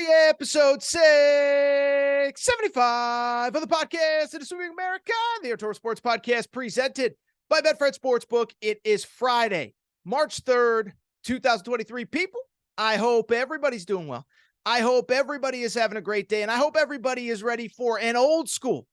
Episode 675 of the podcast that is Swimming America, the Outdoor Sports Podcast presented by Betfred Sportsbook. It is Friday, March 3rd, 2023. People, I hope everybody's doing well. I hope everybody is having a great day, and I hope everybody is ready for an old school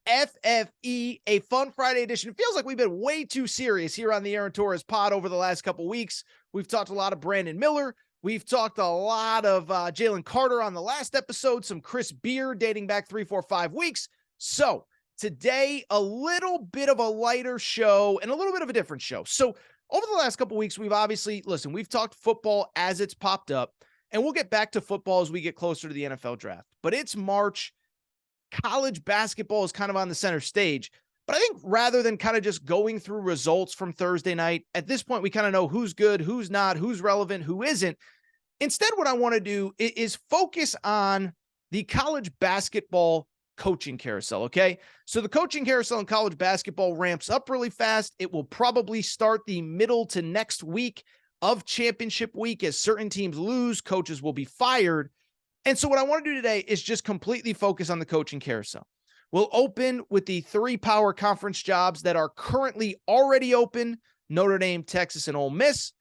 FFE, a fun Friday edition. It feels like we've been way too serious here on the Aaron Torres pod over the last couple weeks. We've talked a lot of Brandon Miller. We've talked a lot of Jalen Carter on the last episode, some Chris Beard dating back 3, 4, 5 weeks. So today, a little bit of a lighter show and a little bit of a different show. So over the last couple weeks, we've talked football as it's popped up, and we'll get back to football as we get closer to the NFL draft. But it's March. College basketball is kind of on the center stage. But I think rather than kind of just going through results from Thursday night, at this point, we kind of know who's good, who's not, who's relevant, who isn't. Instead, what I want to do is focus on the college basketball coaching carousel, okay? So the coaching carousel in college basketball ramps up really fast. It will probably start the middle to next week of championship week. As certain teams lose, coaches will be fired. And so what I want to do today is just completely focus on the coaching carousel. We'll open with the 3 power conference jobs that are currently already open: Notre Dame, Texas, and Ole Miss.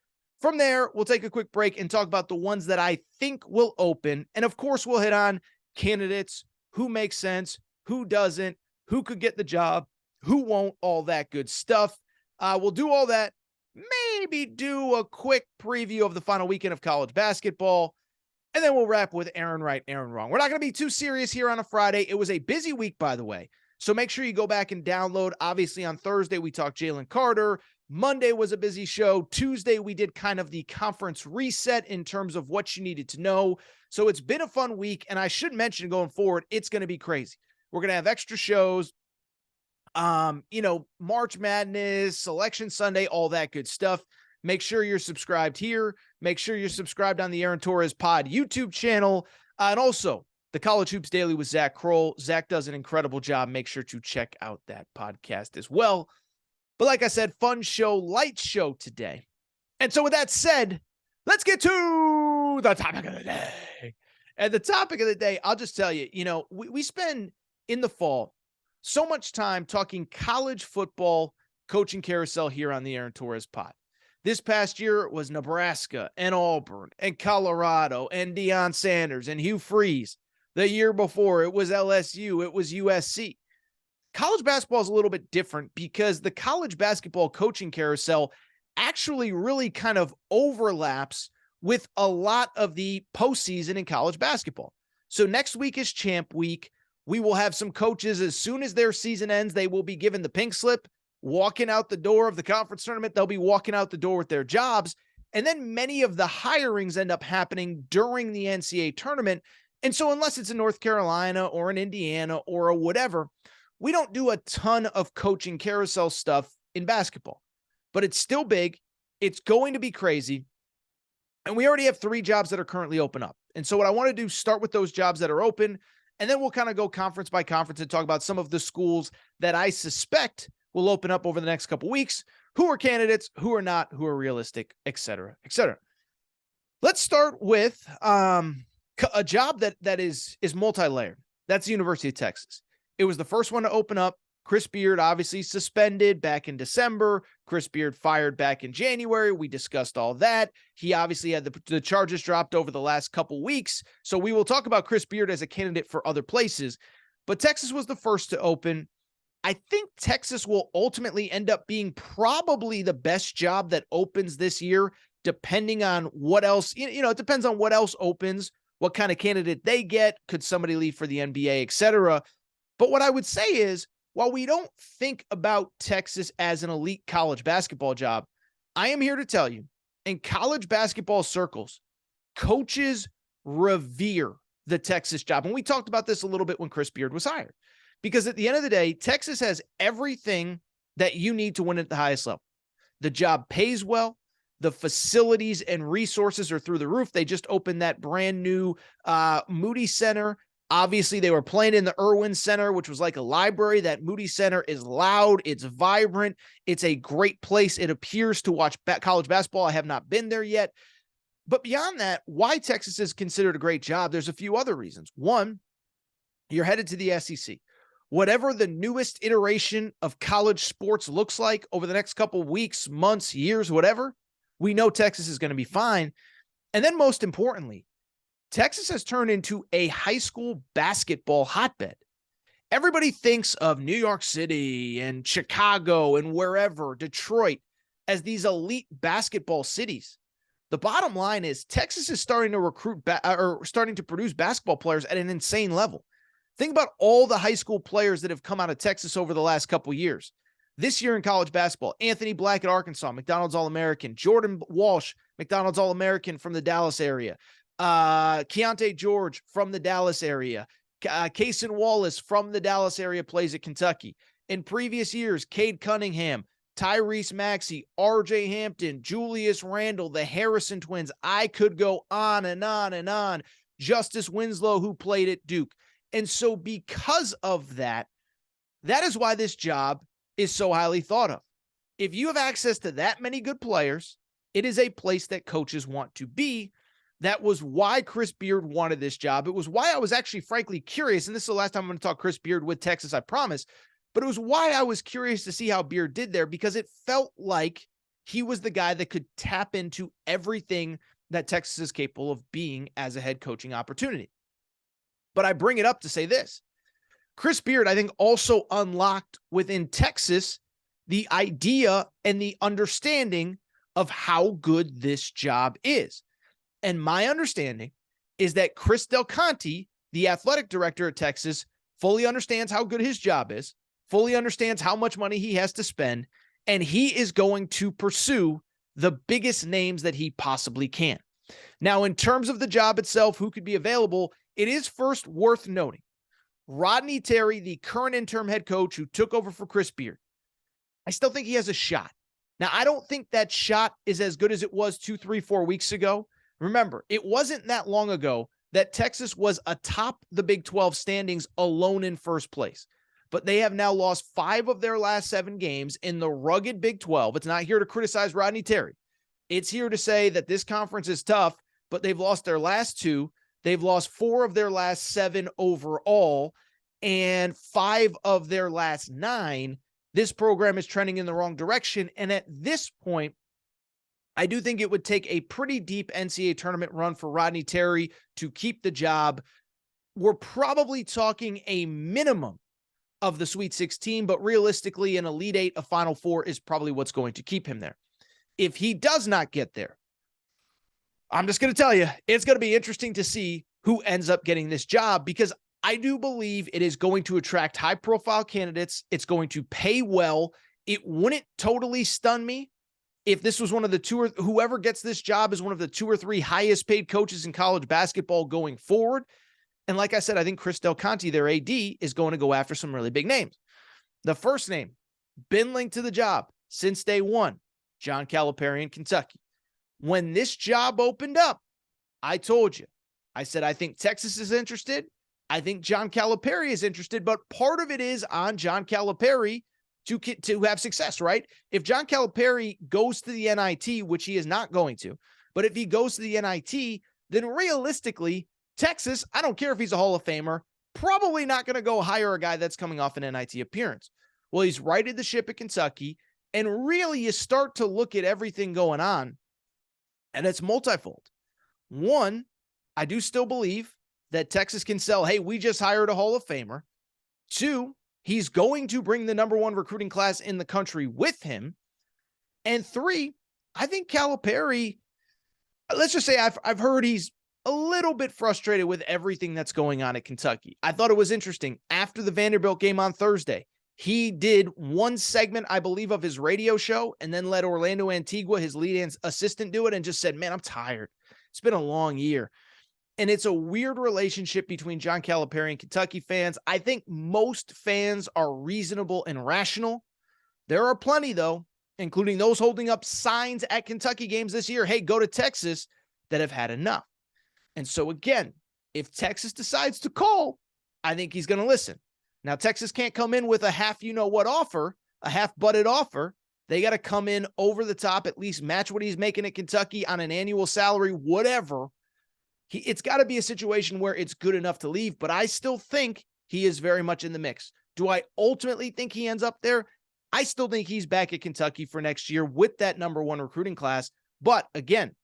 From there, we'll take a quick break and talk about the ones that I think will open. And of course, we'll hit on candidates, who makes sense, who doesn't, who could get the job, who won't, all that good stuff. We'll do all that, maybe do a quick preview of the final weekend of college basketball. And then we'll wrap with Aaron Right, Aaron Wrong. We're not going to be too serious here on a Friday. It was a busy week, by the way. So make sure you go back and download. Obviously, on Thursday, we talked Jalen Carter. Monday was a busy show. Tuesday, we did kind of the conference reset in terms of what you needed to know. So it's been a fun week. And I should mention going forward, it's going to be crazy. We're going to have extra shows, March Madness, Selection Sunday, all that good stuff. Make sure you're subscribed here. Make sure you're subscribed on the Aaron Torres Pod YouTube channel. And also the College Hoops Daily with Zach Kroll. Zach does an incredible job. Make sure to check out that podcast as well. But like I said, fun show, light show today. And so with that said, let's get to the topic of the day. And the topic of the day, I'll just tell you, we spend in the fall so much time talking college football coaching carousel here on the Aaron Torres Pod. This past year it was Nebraska and Auburn and Colorado and Deion Sanders and Hugh Freeze. The year before it was LSU, it was USC. College basketball is a little bit different because the college basketball coaching carousel actually really kind of overlaps with a lot of the postseason in college basketball. So next week is Champ Week. We will have some coaches, as soon as their season ends, they will be given the pink slip, walking out the door of the conference tournament. They'll be walking out the door with their jobs. And then many of the hirings end up happening during the NCAA tournament. And so unless it's in North Carolina or in Indiana or a whatever, we don't do a ton of coaching carousel stuff in basketball. But it's still big. It's going to be crazy. And we already have 3 jobs that are currently open up. And so what I want to do is start with those jobs that are open, and then we'll kind of go conference by conference and talk about some of the schools that I suspect will open up over the next couple weeks, who are candidates, who are not, who are realistic, et cetera, et cetera. Let's start with a job that is multi-layered. That's the University of Texas. It was the first one to open up. Chris Beard obviously suspended back in December. Chris Beard fired back in January. We discussed all that. He obviously had the charges dropped over the last couple weeks. So we will talk about Chris Beard as a candidate for other places. But Texas was the first to open. I think Texas will ultimately end up being probably the best job that opens this year, depending on what else, it depends on what else opens, what kind of candidate they get. Could somebody leave for the NBA, et cetera. But what I would say is, while we don't think about Texas as an elite college basketball job, I am here to tell you, in college basketball circles, coaches revere the Texas job. And we talked about this a little bit when Chris Beard was hired. Because at the end of the day, Texas has everything that you need to win at the highest level. The job pays well. The facilities and resources are through the roof. They just opened that brand new Moody Center. Obviously, they were playing in the Irwin Center, which was like a library. That Moody Center is loud. It's vibrant. It's a great place. It appears to watch college basketball. I have not been there yet. But beyond that, why Texas is considered a great job, there's a few other reasons. One, you're headed to the SEC. Whatever the newest iteration of college sports looks like over the next couple of weeks, months, years, whatever, we know Texas is going to be fine. And then most importantly, Texas has turned into a high school basketball hotbed. Everybody thinks of New York City and Chicago and wherever, Detroit, as these elite basketball cities. The bottom line is Texas is starting to recruit or starting to produce basketball players at an insane level. Think about all the high school players that have come out of Texas over the last couple of years. This year in college basketball, Anthony Black at Arkansas, McDonald's All-American. Jordan Walsh, McDonald's All-American from the Dallas area. Keontae George from the Dallas area. Cason Wallace from the Dallas area plays at Kentucky. In previous years, Cade Cunningham, Tyrese Maxey, RJ Hampton, Julius Randle, the Harrison twins. I could go on and on and on. Justice Winslow, who played at Duke. And so because of that, that is why this job is so highly thought of. If you have access to that many good players, it is a place that coaches want to be. That was why Chris Beard wanted this job. It was why I was actually frankly curious, and this is the last time I'm going to talk Chris Beard with Texas, I promise, but it was why I was curious to see how Beard did there, because it felt like he was the guy that could tap into everything that Texas is capable of being as a head coaching opportunity. But I bring it up to say this. Chris Beard, I think, also unlocked within Texas the idea and the understanding of how good this job is. And my understanding is that Chris Del Conte, the athletic director at Texas, fully understands how good his job is, fully understands how much money he has to spend, and he is going to pursue the biggest names that he possibly can. Now, in terms of the job itself, who could be available, it is first worth noting Rodney Terry, the current interim head coach who took over for Chris Beard. I still think he has a shot. Now, I don't think that shot is as good as it was 2, 3, 4 weeks ago. Remember, it wasn't that long ago that Texas was atop the Big 12 standings alone in first place. But they have now lost 5 of their last 7 games in the rugged Big 12. It's not here to criticize Rodney Terry. It's here to say that this conference is tough, but they've lost their last 2. They've lost 4 of their last 7 overall, and 5 of their last 9. This program is trending in the wrong direction. And at this point, I do think it would take a pretty deep NCAA tournament run for Rodney Terry to keep the job. We're probably talking a minimum of the Sweet 16, but realistically, an Elite 8, a Final 4 is probably what's going to keep him there. If he does not get there, I'm just going to tell you, it's going to be interesting to see who ends up getting this job, because I do believe it is going to attract high-profile candidates. It's going to pay well. It wouldn't totally stun me if this was one of the 2 or whoever gets this job is one of the 2 or 3 highest paid coaches in college basketball going forward. And like I said, I think Chris Del Conte, their AD, is going to go after some really big names. The first name, been linked to the job since day one, John Calipari in Kentucky. When this job opened up, I told you, I said, I think Texas is interested. I think John Calipari is interested, but part of it is on John Calipari to have success, right? If John Calipari goes to the NIT, which he is not going to, but if he goes to the NIT, then realistically, Texas, I don't care if he's a Hall of Famer, probably not going to go hire a guy that's coming off an NIT appearance. Well, he's righted the ship at Kentucky, and really you start to look at everything going on, and it's multifold. One, I do still believe that Texas can sell, hey, we just hired a Hall of Famer. 2, he's going to bring the #1 recruiting class in the country with him. And 3, I think Calipari, let's just say I've heard he's a little bit frustrated with everything that's going on at Kentucky. I thought it was interesting. After the Vanderbilt game on Thursday, he did one segment, I believe, of his radio show and then let Orlando Antigua, his lead assistant, do it and just said, man, I'm tired. It's been a long year. And it's a weird relationship between John Calipari and Kentucky fans. I think most fans are reasonable and rational. There are plenty, though, including those holding up signs at Kentucky games this year, hey, go to Texas, that have had enough. And so, again, if Texas decides to call, I think he's going to listen. Now, Texas can't come in with a half-you-know-what offer, a half-butted offer, They got to come in over the top, at least match what he's making at Kentucky on an annual salary, whatever. It's got to be a situation where it's good enough to leave, but I still think he is very much in the mix. Do I ultimately think he ends up there? I still think he's back at Kentucky for next year with that #1 recruiting class. But again,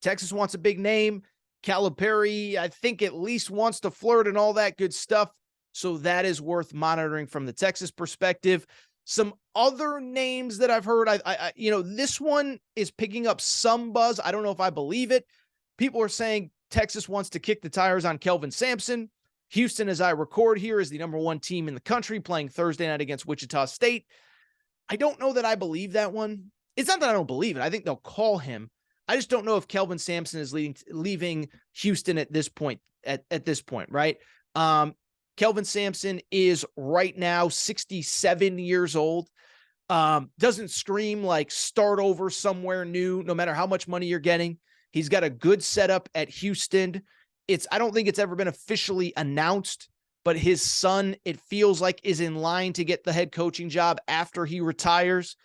Texas wants a big name. Calipari, I think, at least wants to flirt and all that good stuff. So that is worth monitoring from the Texas perspective. Some other names that I've heard, this one is picking up some buzz. I don't know if I believe it. People are saying Texas wants to kick the tires on Kelvin Sampson. Houston, as I record here, is the #1 team in the country playing Thursday night against Wichita State. I don't know that I believe that one. It's not that I don't believe it. I think they'll call him. I just don't know if Kelvin Sampson is leaving Houston at this point, at this point, right? Kelvin Sampson is right now 67 years old. Doesn't scream like start over somewhere new, no matter how much money you're getting. He's got a good setup at Houston. I don't think it's ever been officially announced, but his son, it feels like, is in line to get the head coaching job after he retires.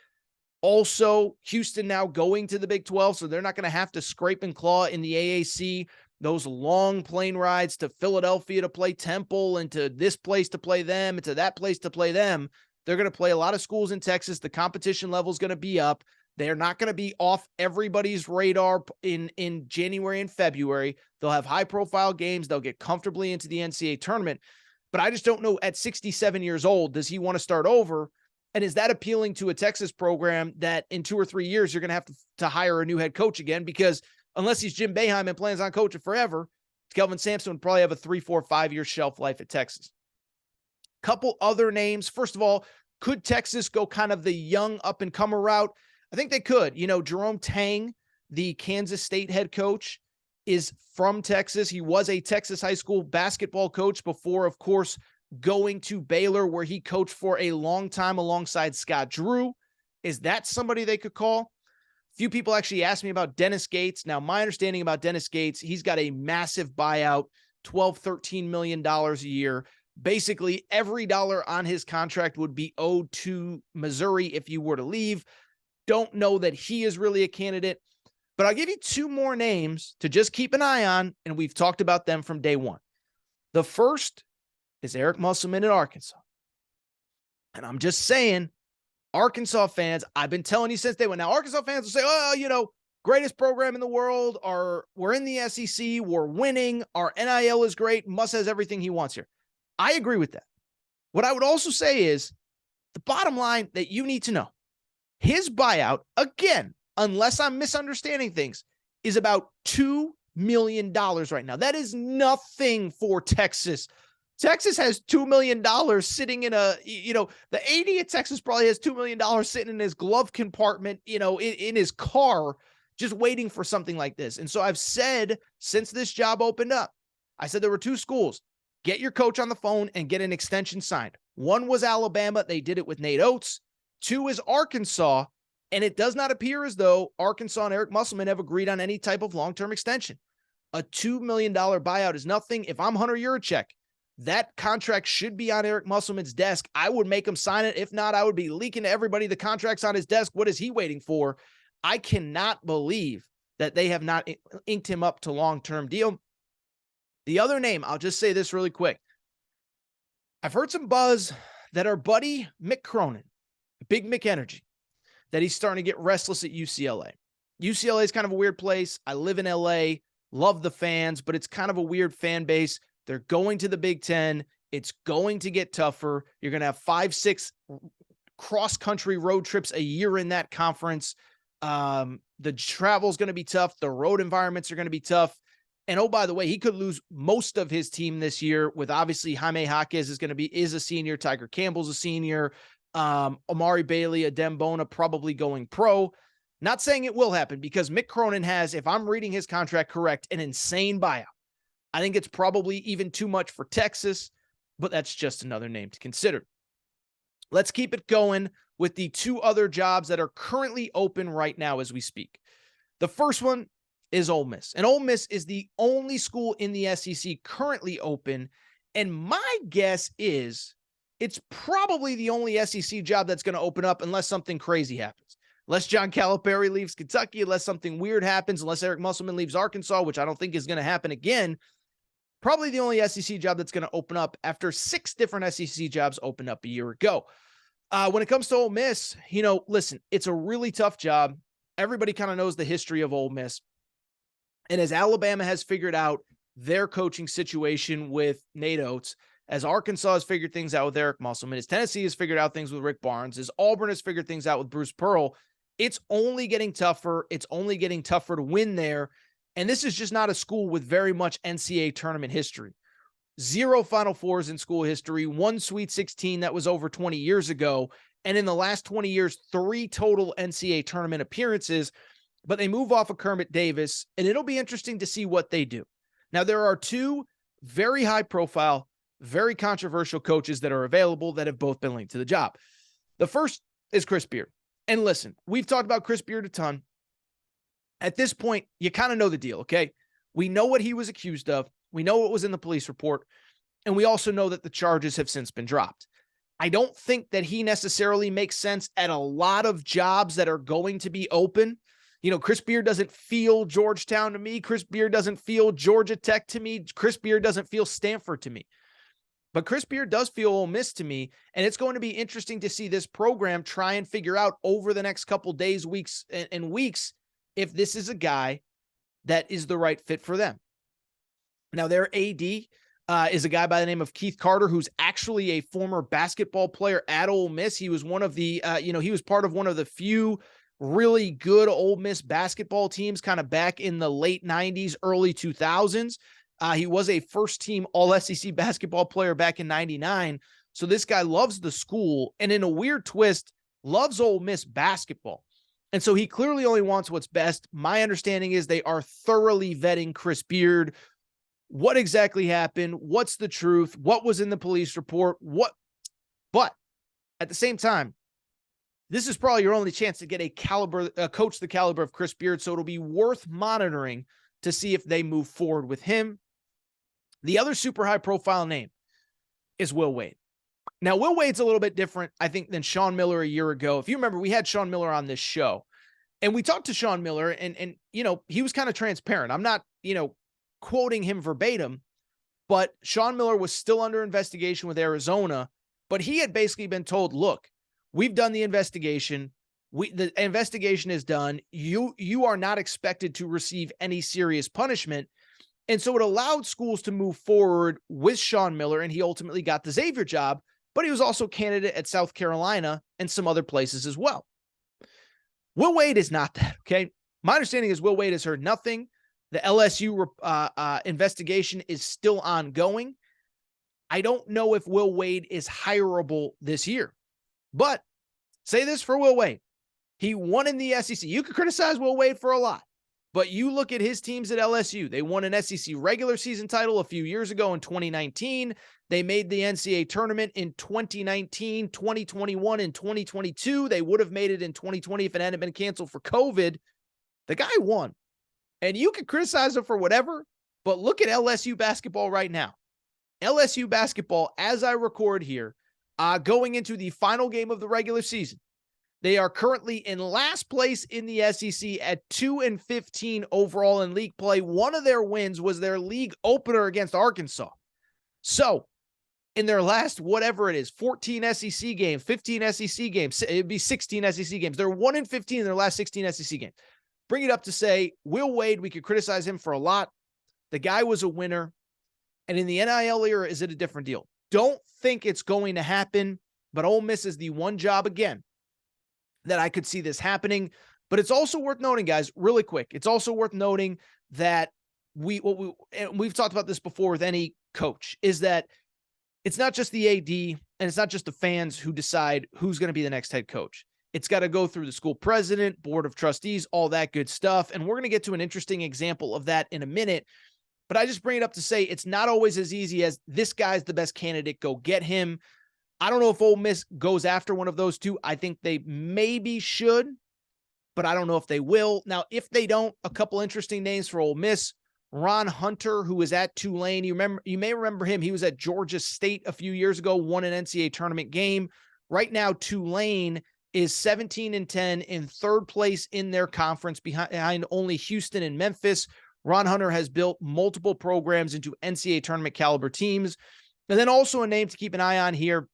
Also, Houston now going to the Big 12, so they're not going to have to scrape and claw in the AAC. Those long plane rides to Philadelphia to play Temple and to this place to play them and to that place to play them. They're going to play a lot of schools in Texas. The competition level is going to be up. They're not going to be off everybody's radar in January and February. They'll have high-profile games. They'll get comfortably into the NCAA tournament. But I just don't know, at 67 years old, does he want to start over? And is that appealing to a Texas program that in 2 or 3 years you're going to have to hire a new head coach again? Because unless he's Jim Boeheim and plans on coaching forever, Kelvin Sampson would probably have a 3, 4, 5-year shelf life at Texas. Couple other names. First of all, could Texas go kind of the young up-and-comer route? I think they could. Jerome Tang, the Kansas State head coach, is from Texas. He was a Texas high school basketball coach before, of course, going to Baylor, where he coached for a long time alongside Scott Drew. Is that somebody they could call? A few people actually asked me about Dennis Gates. Now, my understanding about Dennis Gates, he's got a massive buyout, $12, $13 million a year. Basically, every dollar on his contract would be owed to Missouri if you were to leave. Don't know that he is really a candidate, but I'll give you 2 more names to just keep an eye on, and we've talked about them from day one. The first is Eric Musselman at Arkansas. And I'm just saying, Arkansas fans, I've been telling you since day one. Now, Arkansas fans will say, greatest program in the world, we're in the SEC, we're winning, our NIL is great, Muss has everything he wants here. I agree with that. What I would also say is the bottom line that you need to know. His buyout, again, unless I'm misunderstanding things, is about $2 million right now. That is nothing for Texas. Texas has $2 million sitting in the AD at Texas probably has $2 million sitting in his glove compartment, in his car, just waiting for something like this. And so I've said since this job opened up, I said there were 2 schools. Get your coach on the phone and get an extension signed. One was Alabama. They did it with Nate Oates. 2 is Arkansas, and it does not appear as though Arkansas and Eric Musselman have agreed on any type of long-term extension. A $2 million buyout is nothing. If I'm Hunter Yurachek, that contract should be on Eric Musselman's desk. I would make him sign it. If not, I would be leaking to everybody the contract's on his desk. What is he waiting for? I cannot believe that they have not inked him up to long-term deal. The other name, I'll just say this really quick. I've heard some buzz that our buddy Mick Cronin, Big Mick Energy, that he's starting to get restless at UCLA. UCLA is kind of a weird place. I live in LA, love the fans, but it's kind of a weird fan base. They're going to the Big Ten. It's going to get tougher. You're going to have 5, 6 cross-country road trips a year in that conference. The travel is going to be tough. The road environments are going to be tough. And oh, by the way, he could lose most of his team this year with obviously Jaime Jaquez is a senior. Tiger Campbell's a senior. Amari Bailey, Adem Bona probably going pro. Not saying it will happen because Mick Cronin has, if I'm reading his contract correct, an insane buyout. I think it's probably even too much for Texas, but that's just another name to consider. Let's keep it going with the 2 other jobs that are currently open right now as we speak. The first one is Ole Miss. And Ole Miss is the only school in the SEC currently open. And my guess is it's probably the only SEC job that's going to open up unless something crazy happens. Unless John Calipari leaves Kentucky, unless something weird happens, unless Eric Musselman leaves Arkansas, which I don't think is going to happen again. Probably the only SEC job that's going to open up after 6 different SEC jobs opened up a year ago. When it comes to Ole Miss, listen, it's a really tough job. Everybody kind of knows the history of Ole Miss. And as Alabama has figured out their coaching situation with Nate Oates, as Arkansas has figured things out with Eric Musselman, as Tennessee has figured out things with Rick Barnes, as Auburn has figured things out with Bruce Pearl, it's only getting tougher. It's only getting tougher to win there. And this is just not a school with very much NCAA tournament history. 0 Final Fours in school history, 1 Sweet 16 that was over 20 years ago. And in the last 20 years, 3 total NCAA tournament appearances. But they move off of Kermit Davis, and it'll be interesting to see what they do. Now, there are 2 very high-profile, very controversial coaches that are available that have both been linked to the job. The first is Chris Beard. And listen, we've talked about Chris Beard a ton. At this point, you kind of know the deal, okay? We know what he was accused of. We know what was in the police report. And we also know that the charges have since been dropped. I don't think that he necessarily makes sense at a lot of jobs that are going to be open. Chris Beard doesn't feel Georgetown to me. Chris Beard doesn't feel Georgia Tech to me. Chris Beard doesn't feel Stanford to me. But Chris Beard does feel Ole Miss to me, and it's going to be interesting to see this program try and figure out over the next couple days, weeks, and weeks if this is a guy that is the right fit for them. Now, their AD is a guy by the name of Keith Carter, who's actually a former basketball player at Ole Miss. He was one of the, he was part of one of the few really good Ole Miss basketball teams kind of back in the late 90s, early 2000s. He was a first-team All-SEC basketball player back in 99. So this guy loves the school, and in a weird twist, loves Ole Miss basketball. And so he clearly only wants what's best. My understanding is they are thoroughly vetting Chris Beard. What exactly happened? What's the truth? What was in the police report? But at the same time, this is probably your only chance to get a coach the caliber of Chris Beard. So it'll be worth monitoring to see if they move forward with him. The other super high profile name is Will Wade. Now, Will Wade's a little bit different, I think, than Sean Miller a year ago. If you remember, we had Sean Miller on this show, and we talked to Sean Miller, and he was kind of transparent. I'm not, quoting him verbatim, but Sean Miller was still under investigation with Arizona, but he had basically been told, look, we've done the investigation. The investigation is done. You are not expected to receive any serious punishment. And so it allowed schools to move forward with Sean Miller, and he ultimately got the Xavier job, but he was also candidate at South Carolina and some other places as well. Will Wade is not that, okay? My understanding is Will Wade has heard nothing. The LSU investigation is still ongoing. I don't know if Will Wade is hireable this year, but say this for Will Wade. He won in the SEC. You could criticize Will Wade for a lot, but you look at his teams at LSU. They won an SEC regular season title a few years ago in 2019. They made the NCAA tournament in 2019, 2021, and 2022. They would have made it in 2020 if it hadn't been canceled for COVID. The guy won. And you can criticize him for whatever, but look at LSU basketball right now. LSU basketball, as I record here, going into the final game of the regular season. They are currently in last place in the SEC at 2-15 overall in league play. One of their wins was their league opener against Arkansas. So, in their last, whatever it is, 14 SEC games, 15 SEC games, it'd be 16 SEC games. They're 1-15 in their last 16 SEC games. Bring it up to say, Will Wade, we could criticize him for a lot. The guy was a winner. And in the NIL era, is it a different deal? Don't think it's going to happen, but Ole Miss is the one job, again, that I could see this happening. But it's also worth noting, guys, really quick, it's also worth noting that we've talked about this before with any coach, is that it's not just the AD and it's not just the fans who decide who's going to be the next head coach. It's got to go through the school president, board of trustees, all that good stuff. And we're going to get to an interesting example of that in a minute. But I just bring it up to say it's not always as easy as this guy's the best candidate, go get him. I don't know if Ole Miss goes after one of those two. I think they maybe should, but I don't know if they will. Now, if they don't, a couple interesting names for Ole Miss. Ron Hunter, who was at Tulane. You may remember him. He was at Georgia State a few years ago, won an NCAA tournament game. Right now, Tulane is 17-10 in third place in their conference behind only Houston and Memphis. Ron Hunter has built multiple programs into NCAA tournament caliber teams. And then also a name to keep an eye on here,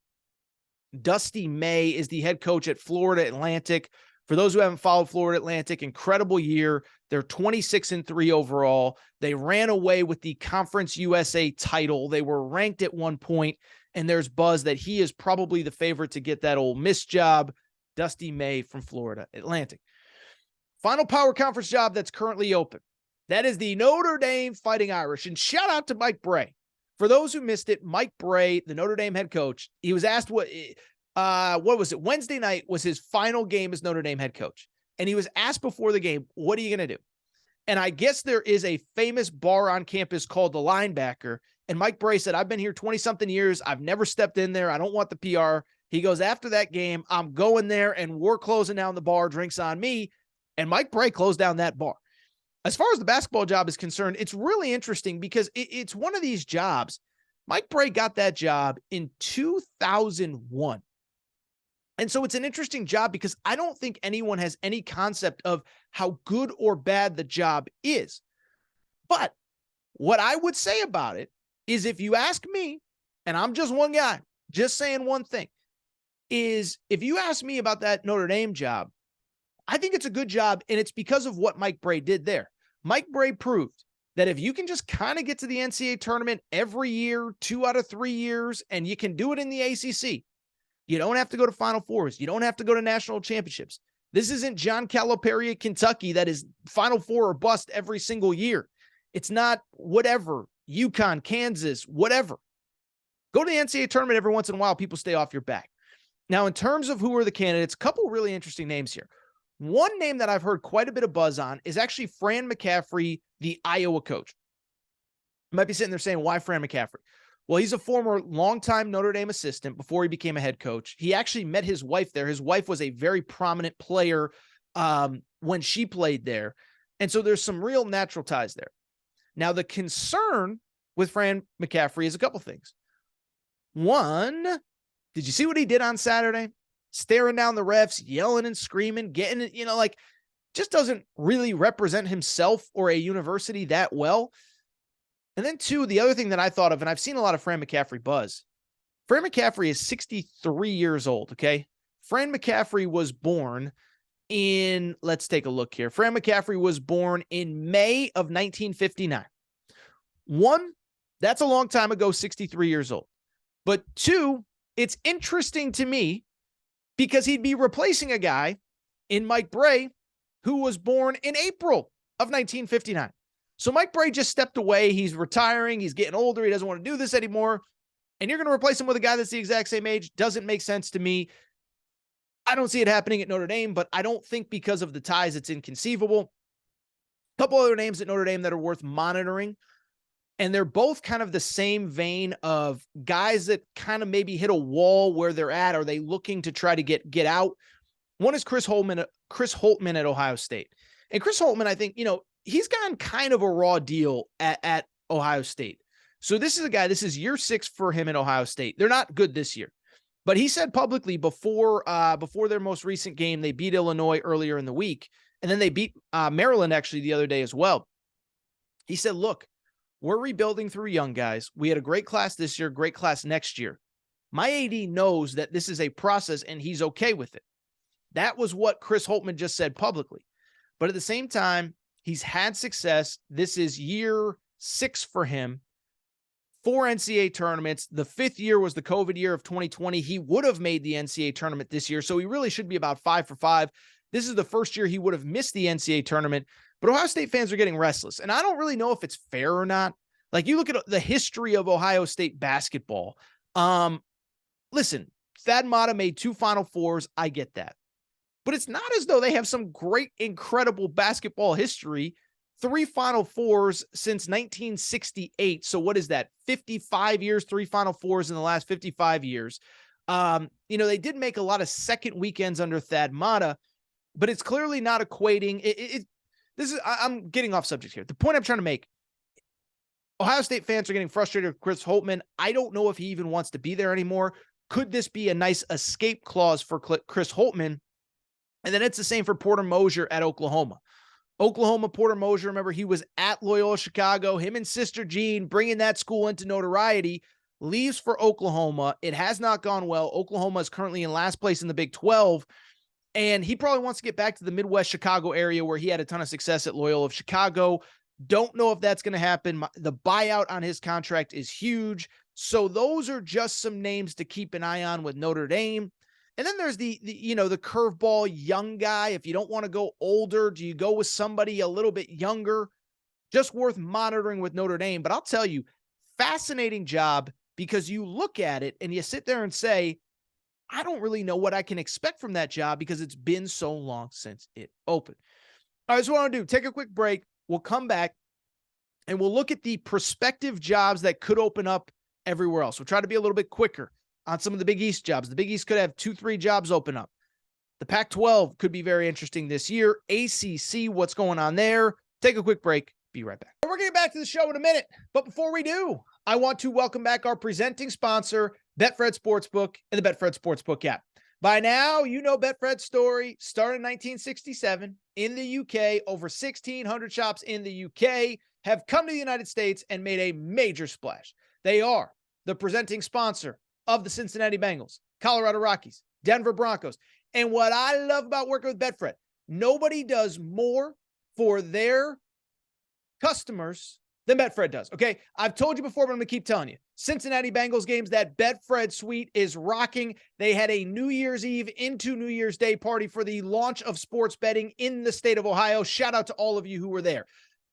Dusty May is the head coach at Florida Atlantic. For those who haven't followed Florida Atlantic, incredible year. They're 26-3 overall. They ran away with the Conference USA title. They were ranked at one point, and there's buzz that he is probably the favorite to get that Ole Miss job. Dusty May from Florida Atlantic. Final power conference job that's currently open. That is the Notre Dame Fighting Irish. And shout out to Mike Bray. For those who missed it, Mike Bray, the Notre Dame head coach, he was asked what was it? Wednesday night was his final game as Notre Dame head coach. And he was asked before the game, what are you going to do? And I guess there is a famous bar on campus called the Linebacker. And Mike Bray said, I've been here 20-something years. I've never stepped in there. I don't want the PR. He goes, after that game, I'm going there and we're closing down the bar. Drinks on me. And Mike Bray closed down that bar. As far as the basketball job is concerned, it's really interesting because it's one of these jobs. Mike Bray got that job in 2001. And so it's an interesting job because I don't think anyone has any concept of how good or bad the job is. But what I would say about it is, if you ask me, and I'm just one guy, just saying one thing, is if you ask me about that Notre Dame job, I think it's a good job, and it's because of what Mike Bray did there. Mike Bray proved that if you can just kind of get to the NCAA tournament every year, 2 out of 3 years, and you can do it in the ACC, you don't have to go to Final Fours. You don't have to go to national championships. This isn't John Calipari at Kentucky that is Final Four or bust every single year. It's not whatever, UConn, Kansas, whatever. Go to the NCAA tournament every once in a while. People stay off your back. Now, in terms of who are the candidates, a couple really interesting names here. One name that I've heard quite a bit of buzz on is actually Fran McCaffrey, the Iowa coach. You might be sitting there saying, why Fran McCaffrey? Well, he's a former longtime Notre Dame assistant before he became a head coach. He actually met his wife there. His wife was a very prominent player when she played there. And so there's some real natural ties there. Now, the concern with Fran McCaffrey is a couple things. One, did you see what he did on Saturday? Staring down the refs, yelling and screaming, getting it, just doesn't really represent himself or a university that well. And then two, the other thing that I thought of, and I've seen a lot of Fran McCaffrey buzz. Fran McCaffrey is 63 years old, okay? Fran McCaffrey was born in, let's take a look here. Fran McCaffrey was born in May of 1959. One, that's a long time ago, 63 years old. But two, it's interesting to me because he'd be replacing a guy in Mike Bray who was born in April of 1959. So Mike Bray just stepped away. He's retiring. He's getting older. He doesn't want to do this anymore. And you're going to replace him with a guy that's the exact same age. Doesn't make sense to me. I don't see it happening at Notre Dame, but I don't think because of the ties, it's inconceivable. A couple other names at Notre Dame that are worth monitoring. And they're both kind of the same vein of guys that kind of maybe hit a wall where they're at. Are they looking to try to get out? One is Chris Holtmann at Ohio State. And Chris Holtmann, I think, he's gotten kind of a raw deal at Ohio State. So this is a guy, this is year 6 for him at Ohio State. They're not good this year. But he said publicly before their most recent game, they beat Illinois earlier in the week. And then they beat Maryland actually the other day as well. He said, look, we're rebuilding through young guys. We had a great class this year, great class next year. My AD knows that this is a process and he's okay with it. That was what Chris Holtmann just said publicly. But at the same time, he's had success. This is year 6 for him. 4 NCAA tournaments. The 5th year was the COVID year of 2020. He would have made the NCAA tournament this year, so he really should be about 5 for 5. This is the first year he would have missed the NCAA tournament. But Ohio State fans are getting restless, and I don't really know if it's fair or not. Like, you look at the history of Ohio State basketball. Listen, Thad Matta made 2 Final Fours. I get that. But it's not as though they have some great, incredible basketball history. 3 Final Fours since 1968. So what is that? 55 years, 3 Final Fours in the last 55 years. They did make a lot of second weekends under Thad Matta, but it's clearly not equating. I'm getting off subject here. The point I'm trying to make, Ohio State fans are getting frustrated with Chris Holtmann. I don't know if he even wants to be there anymore. Could this be a nice escape clause for Chris Holtmann? And then it's the same for Porter Moser at Oklahoma. Porter Moser, remember, he was at Loyola Chicago, him and Sister Jean bringing that school into notoriety, leaves for Oklahoma. It has not gone well. Oklahoma is currently in last place in the Big 12, and he probably wants to get back to the Midwest Chicago area where he had a ton of success at Loyola of Chicago. Don't know if that's going to happen. The buyout on his contract is huge. So those are just some names to keep an eye on with Notre Dame. And then there's the curveball young guy. If you don't want to go older, do you go with somebody a little bit younger? Just worth monitoring with Notre Dame. But I'll tell you, fascinating job, because you look at it and you sit there and say, I don't really know what I can expect from that job because it's been so long since it opened. All right, so what I want to do, take a quick break. We'll come back and we'll look at the prospective jobs that could open up everywhere else. We'll try to be a little bit quicker on some of the Big East jobs. The Big East could have 2-3 jobs open up. The Pac-12 could be very interesting this year. ACC, what's going on there? Take a quick break. Be right back. We're getting back to the show in a minute, but before we do, I want to welcome back our presenting sponsor, Betfred Sportsbook and the Betfred Sportsbook app. By now, you know Betfred's story. Started in 1967 in the UK. Over 1,600 shops in the UK have come to the United States and made a major splash. They are the presenting sponsor of the Cincinnati Bengals, Colorado Rockies, Denver Broncos. And what I love about working with Betfred, nobody does more for their customers than Betfred does. Okay, I've told you before, but I'm going to keep telling you. Cincinnati Bengals games, that Betfred suite is rocking. They had a New Year's Eve into New Year's Day party for the launch of sports betting in the state of Ohio. Shout out to all of you who were there.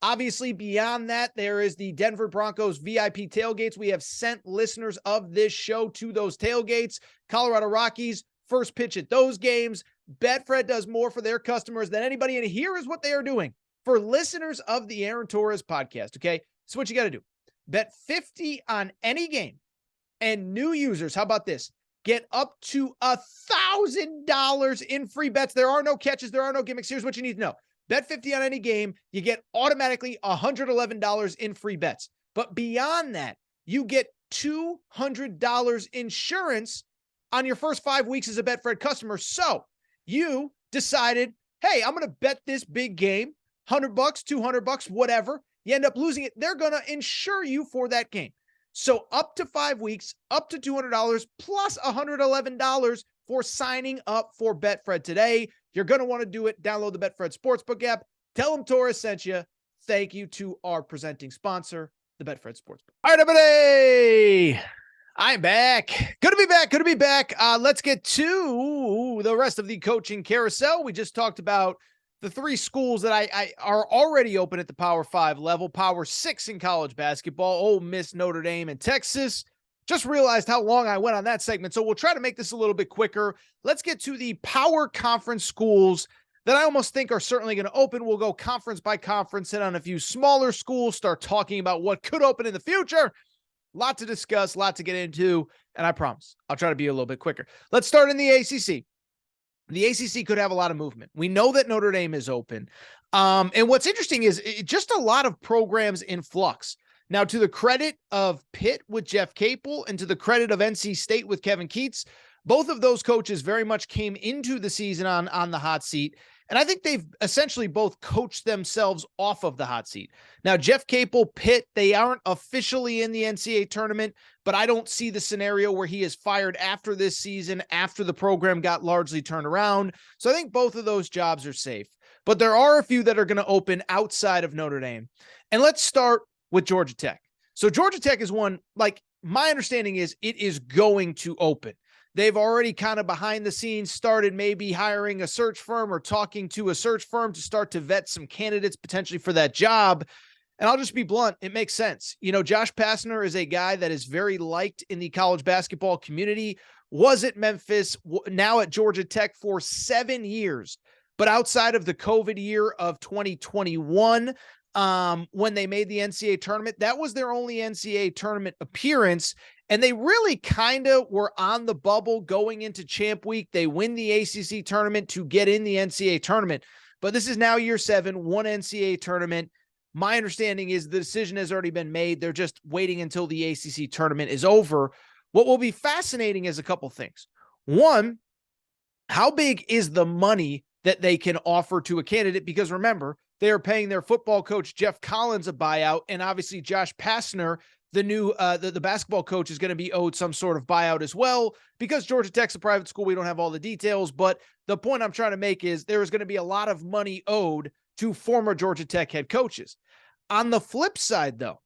Obviously, beyond that, there is the Denver Broncos VIP tailgates. We have sent listeners of this show to those tailgates. Colorado Rockies, first pitch at those games. Betfred does more for their customers than anybody, and here is what they are doing for listeners of the Aaron Torres podcast, okay? So what you got to do, bet 50 on any game, and new users, how about this? Get up to $1,000 in free bets. There are no catches. There are no gimmicks. Here's what you need to know. Bet 50 on any game, you get automatically $111 in free bets. But beyond that, you get $200 insurance on your first 5 weeks as a Betfred customer. So you decided, hey, I'm going to bet this big game, $100, $200, whatever. You end up losing it. They're going to insure you for that game. So up to 5 weeks, up to $200 plus $111 for signing up for Betfred today. You're going to want to do it. Download the Betfred Sportsbook app. Tell them Torres sent you. Thank you to our presenting sponsor, the Betfred Sportsbook. All right, everybody. I'm back. Good to be back. Let's get to the rest of the coaching carousel. We just talked about the 3 schools that I are already open at the Power 5 level, Power 6 in college basketball, Ole Miss, Notre Dame, and Texas. Just realized how long I went on that segment, so we'll try to make this a little bit quicker. Let's get to the Power Conference schools that I almost think are certainly going to open. We'll go conference by conference, hit on a few smaller schools, start talking about what could open in the future. Lot to discuss, lot to get into, and I promise I'll try to be a little bit quicker. Let's start in the ACC. The ACC could have a lot of movement. We know that Notre Dame is open. And what's interesting is just a lot of programs in flux. Now, to the credit of Pitt with Jeff Capel and to the credit of NC State with Kevin Keatts, both of those coaches very much came into the season on the hot seat. And I think they've essentially both coached themselves off of the hot seat. Now, Jeff Capel, Pitt, they aren't officially in the NCAA tournament, but I don't see the scenario where he is fired after this season, after the program got largely turned around. So I think both of those jobs are safe. But there are a few that are going to open outside of Notre Dame. And let's start with Georgia Tech. So Georgia Tech is one, like, my understanding is it is going to open. They've already kind of behind the scenes started maybe hiring a search firm or talking to a search firm to start to vet some candidates potentially for that job. And I'll just be blunt. It makes sense. You know, Josh Pastner is a guy that is very liked in the college basketball community, was at Memphis, now at Georgia Tech for 7 years. But outside of the COVID year of 2021, when they made the NCAA tournament, that was their only NCAA tournament appearance. And they really kind of were on the bubble going into Champ Week. They win the ACC tournament to get in the NCAA tournament. But this is now year 7, one NCAA tournament. My understanding is the decision has already been made. They're just waiting until the ACC tournament is over. What will be fascinating is a couple things. One, how big is the money that they can offer to a candidate? Because remember, they are paying their football coach, Jeff Collins, a buyout. And obviously Josh Pastner, the new the basketball coach, is going to be owed some sort of buyout as well. Because Georgia Tech's a private school, we don't have all the details. But the point I'm trying to make is there is going to be a lot of money owed to former Georgia Tech head coaches. On the flip side, though,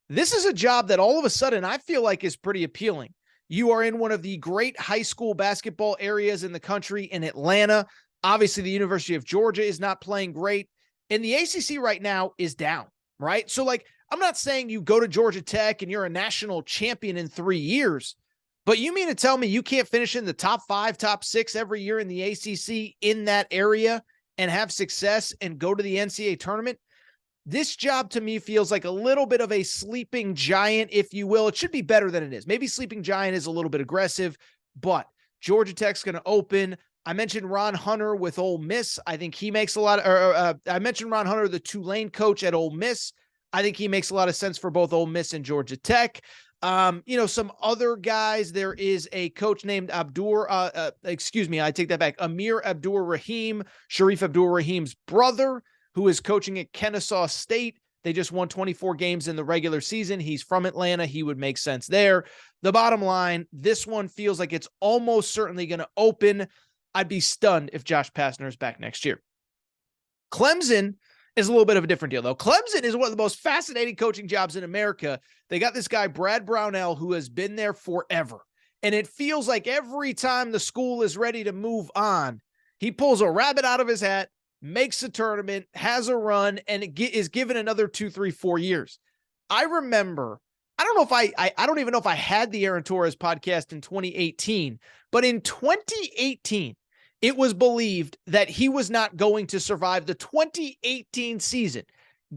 this is a job that all of a sudden I feel like is pretty appealing. You are in one of the great high school basketball areas in the country in Atlanta. Obviously, the University of Georgia is not playing great. And the ACC right now is down, right? So, like, I'm not saying you go to Georgia Tech and you're a national champion in 3 years, but you mean to tell me you can't finish in the top 5, top 6 every year in the ACC in that area and have success and go to the NCAA tournament? This job to me feels like a little bit of a sleeping giant, if you will. It should be better than it is. Maybe sleeping giant is a little bit aggressive, but Georgia Tech's going to open. I mentioned Ron Hunter with Ole Miss. I think he makes a lot of, I mentioned Ron Hunter, the Tulane coach at Ole Miss. I think he makes a lot of sense for both Ole Miss and Georgia Tech. Some other guys, there is a coach named I take that back. Amir Abdur-Rahim, Sharif Abdur-Rahim's brother, who is coaching at Kennesaw State. They just won 24 games in the regular season. He's from Atlanta. He would make sense there. The bottom line, this one feels like it's almost certainly going to open. I'd be stunned if Josh Pastner is back next year. Clemson is a little bit of a different deal, though. Clemson is one of the most fascinating coaching jobs in America. They got this guy, Brad Brownell, who has been there forever. And it feels like every time the school is ready to move on, he pulls a rabbit out of his hat, makes a tournament, has a run, and is given another 2, 3, 4 years. I remember, I don't even know if I had the Aaron Torres podcast in 2018, but in 2018, it was believed that he was not going to survive the 2018 season.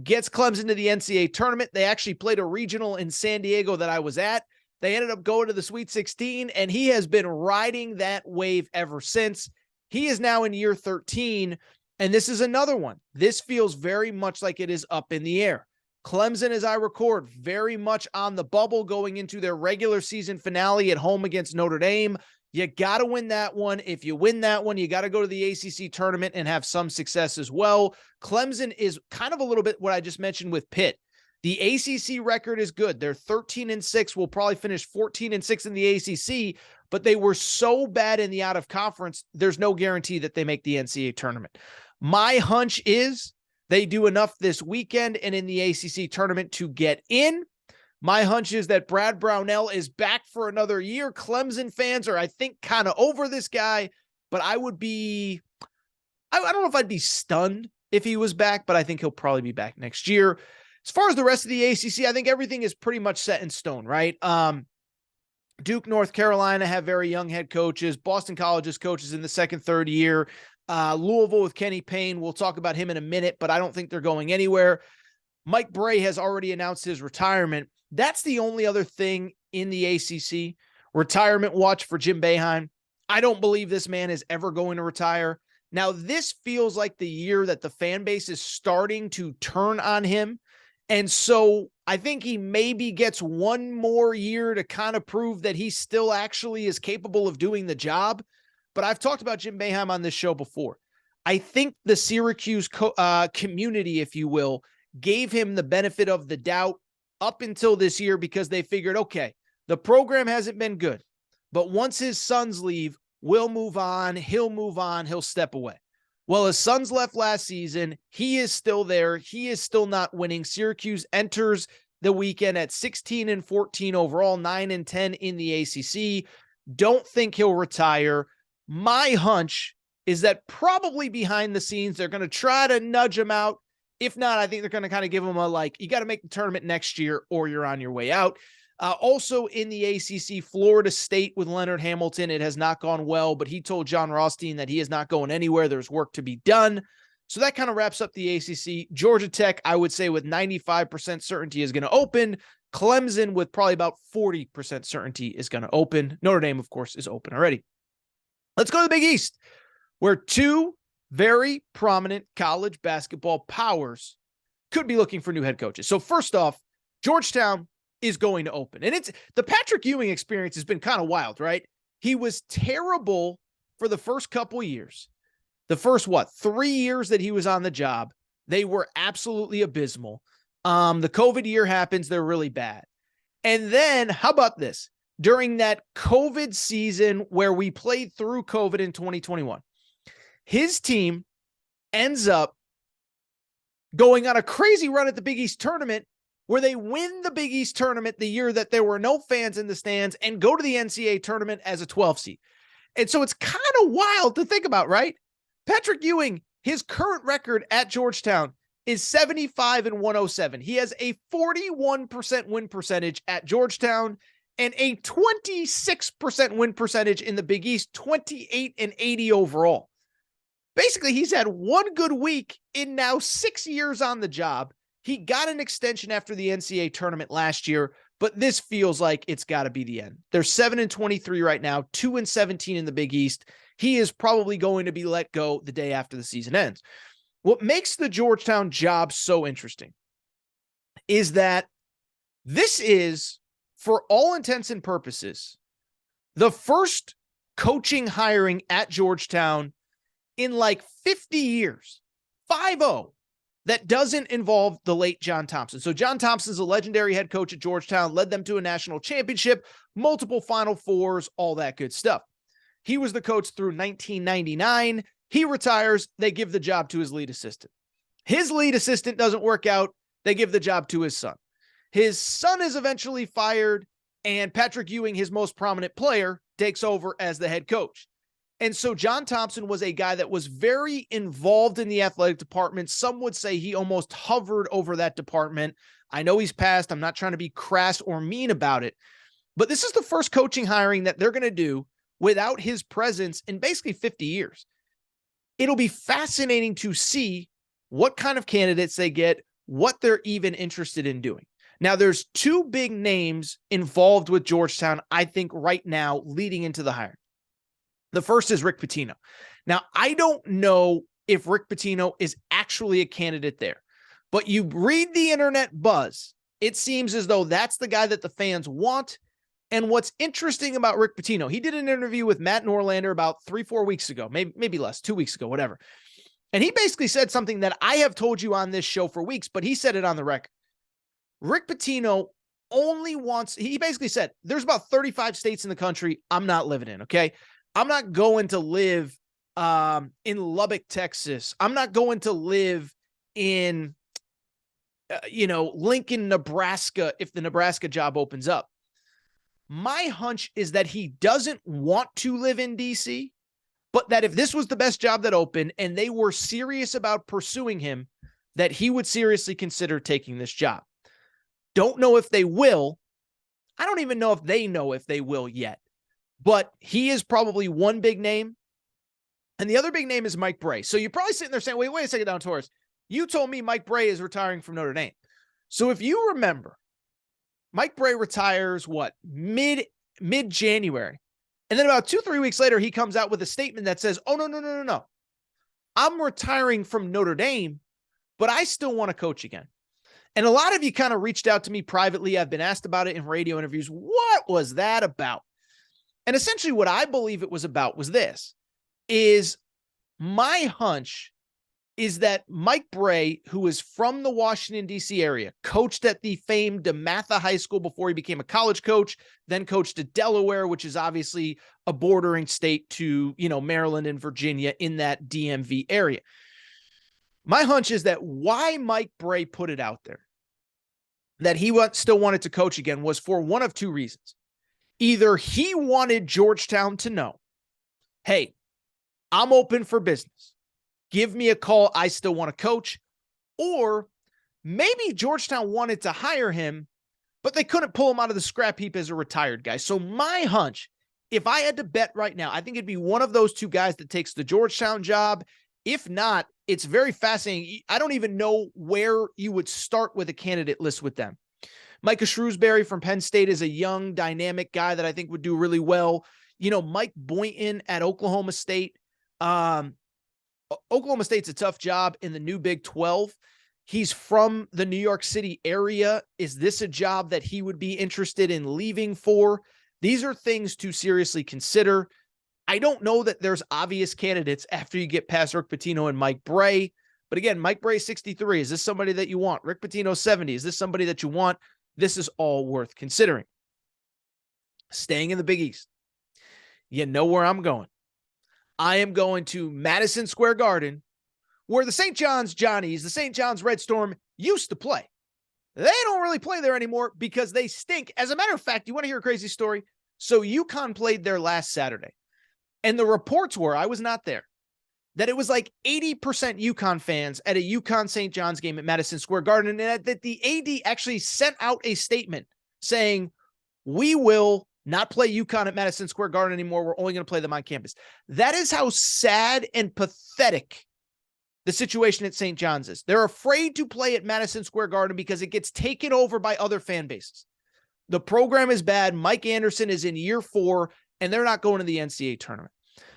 Gets Clemson to the NCAA tournament. They actually played a regional in San Diego that I was at. They ended up going to the Sweet 16, and he has been riding that wave ever since. He is now in year 13. And this is another one. This feels very much like it is up in the air. Clemson, as I record, very much on the bubble going into their regular season finale at home against Notre Dame. You got to win that one. If you win that one, you got to go to the ACC tournament and have some success as well. Clemson is kind of a little bit what I just mentioned with Pitt. The ACC record is good. They're 13-6. Will probably finish 14-6 in the ACC, but they were so bad in the out of conference, there's no guarantee that they make the NCAA tournament. My hunch is they do enough this weekend and in the ACC tournament to get in. My hunch is that Brad Brownell is back for another year. Clemson fans are, I think, kind of over this guy, but I don't know if I'd be stunned if he was back, but I think he'll probably be back next year. As far as the rest of the ACC, I think everything is pretty much set in stone, right? Duke, North Carolina have very young head coaches. Boston College's coaches in the second, third year. Louisville with Kenny Payne. We'll talk about him in a minute, but I don't think they're going anywhere. Mike Bray has already announced his retirement. That's the only other thing in the ACC. Retirement watch for Jim Boeheim. I don't believe this man is ever going to retire. Now, this feels like the year that the fan base is starting to turn on him. And so I think he maybe gets one more year to kind of prove that he still actually is capable of doing the job. But I've talked about Jim Boeheim on this show before. I think the Syracuse community, if you will, gave him the benefit of the doubt up until this year because they figured, okay, the program hasn't been good, but once his sons leave, we'll move on. He'll move on. He'll step away. Well, his sons left last season. He is still there. He is still not winning. Syracuse enters the weekend at 16-14 overall, 9-10 in the ACC. Don't think he'll retire. My hunch is that probably behind the scenes, they're going to try to nudge him out. If not, I think they're going to kind of give him you got to make the tournament next year or you're on your way out. Also in the ACC, Florida State with Leonard Hamilton. It has not gone well, but he told John Rothstein that he is not going anywhere. There's work to be done. So that kind of wraps up the ACC. Georgia Tech, I would say with 95% certainty is going to open. Clemson with probably about 40% certainty is going to open. Notre Dame, of course, is open already. Let's go to the Big East, where two very prominent college basketball powers could be looking for new head coaches. So first off, Georgetown is going to open. And it's the Patrick Ewing experience has been kind of wild, right? He was terrible for the first couple years. The first, 3 years that he was on the job, they were absolutely abysmal. The COVID year happens, they're really bad. And then, how about this? During that COVID season where we played through COVID in 2021, his team ends up going on a crazy run at the Big East tournament where they win the Big East tournament the year that there were no fans in the stands and go to the NCAA tournament as a 12 seed. And so it's kind of wild to think about, right? Patrick Ewing, his current record at Georgetown is 75-107. He has a 41% win percentage at Georgetown and a 26% win percentage in the Big East, 28-80 overall. Basically, he's had one good week in now 6 years on the job. He got an extension after the NCAA tournament last year, but this feels like it's got to be the end. They're 7-23 right now, 2-17 in the Big East. He is probably going to be let go the day after the season ends. What makes the Georgetown job so interesting is that this is, for all intents and purposes, the first coaching hiring at Georgetown in like 50 years, 5-0, that doesn't involve the late John Thompson. So John Thompson's a legendary head coach at Georgetown, led them to a national championship, multiple Final Fours, all that good stuff. He was the coach through 1999. He retires. They give the job to his lead assistant. His lead assistant doesn't work out. They give the job to his son. His son is eventually fired, and Patrick Ewing, his most prominent player, takes over as the head coach. And so John Thompson was a guy that was very involved in the athletic department. Some would say he almost hovered over that department. I know he's passed. I'm not trying to be crass or mean about it, but this is the first coaching hiring that they're going to do without his presence in basically 50 years. It'll be fascinating to see what kind of candidates they get, what they're even interested in doing. Now, there's two big names involved with Georgetown, I think, right now leading into the hiring. The first is Rick Pitino. Now, I don't know if Rick Pitino is actually a candidate there, but you read the internet buzz, it seems as though that's the guy that the fans want. And what's interesting about Rick Pitino, he did an interview with Matt Norlander about 3-4 weeks ago, maybe less, 2 weeks ago, whatever. And he basically said something that I have told you on this show for weeks, but he said it on the record. Rick Pitino only wants, he basically said, there's about 35 states in the country I'm not living in, okay? I'm not going to live in Lubbock, Texas. I'm not going to live in, Lincoln, Nebraska if the Nebraska job opens up. My hunch is that he doesn't want to live in D.C., but that if this was the best job that opened and they were serious about pursuing him, that he would seriously consider taking this job. Don't know if they will. I don't even know if they know if they will yet. But he is probably one big name. And the other big name is Mike Brey. So you're probably sitting there saying, wait a second, Don Torres. You told me Mike Brey is retiring from Notre Dame. So if you remember, Mike Brey retires, mid-January. And then about 2-3 weeks later, he comes out with a statement that says, oh, no. I'm retiring from Notre Dame, but I still want to coach again. And a lot of you kind of reached out to me privately. I've been asked about it in radio interviews. What was that about? And essentially what I believe it was about was this, is my hunch is that Mike Brey, who is from the Washington, D.C. area, coached at the famed DeMatha High School before he became a college coach, then coached at Delaware, which is obviously a bordering state to, Maryland and Virginia in that DMV area. My hunch is that why Mike Brey put it out there, that he still wanted to coach again, was for one of two reasons. Either he wanted Georgetown to know, hey, I'm open for business. Give me a call. I still want to coach. Or maybe Georgetown wanted to hire him, but they couldn't pull him out of the scrap heap as a retired guy. So my hunch, if I had to bet right now, I think it'd be one of those two guys that takes the Georgetown job. If not, it's very fascinating. I don't even know where you would start with a candidate list with them. Micah Shrewsbury from Penn State is a young, dynamic guy that I think would do really well. Mike Boynton at Oklahoma State. Oklahoma State's a tough job in the new Big 12. He's from the New York City area. Is this a job that he would be interested in leaving for? These are things to seriously consider. I don't know that there's obvious candidates after you get past Rick Pitino and Mike Bray. But again, Mike Bray, 63. Is this somebody that you want? Rick Pitino, 70. Is this somebody that you want? This is all worth considering. Staying in the Big East. You know where I'm going. I am going to Madison Square Garden, where the St. John's Johnnies, the St. John's Red Storm used to play. They don't really play there anymore because they stink. As a matter of fact, you want to hear a crazy story? So UConn played there last Saturday. And the reports were, I was not there, that it was like 80% UConn fans at a UConn St. John's game at Madison Square Garden, and that the AD actually sent out a statement saying, we will not play UConn at Madison Square Garden anymore. We're only going to play them on campus. That is how sad and pathetic the situation at St. John's is. They're afraid to play at Madison Square Garden because it gets taken over by other fan bases. The program is bad. Mike Anderson is in year 4, and they're not going to the NCAA tournament.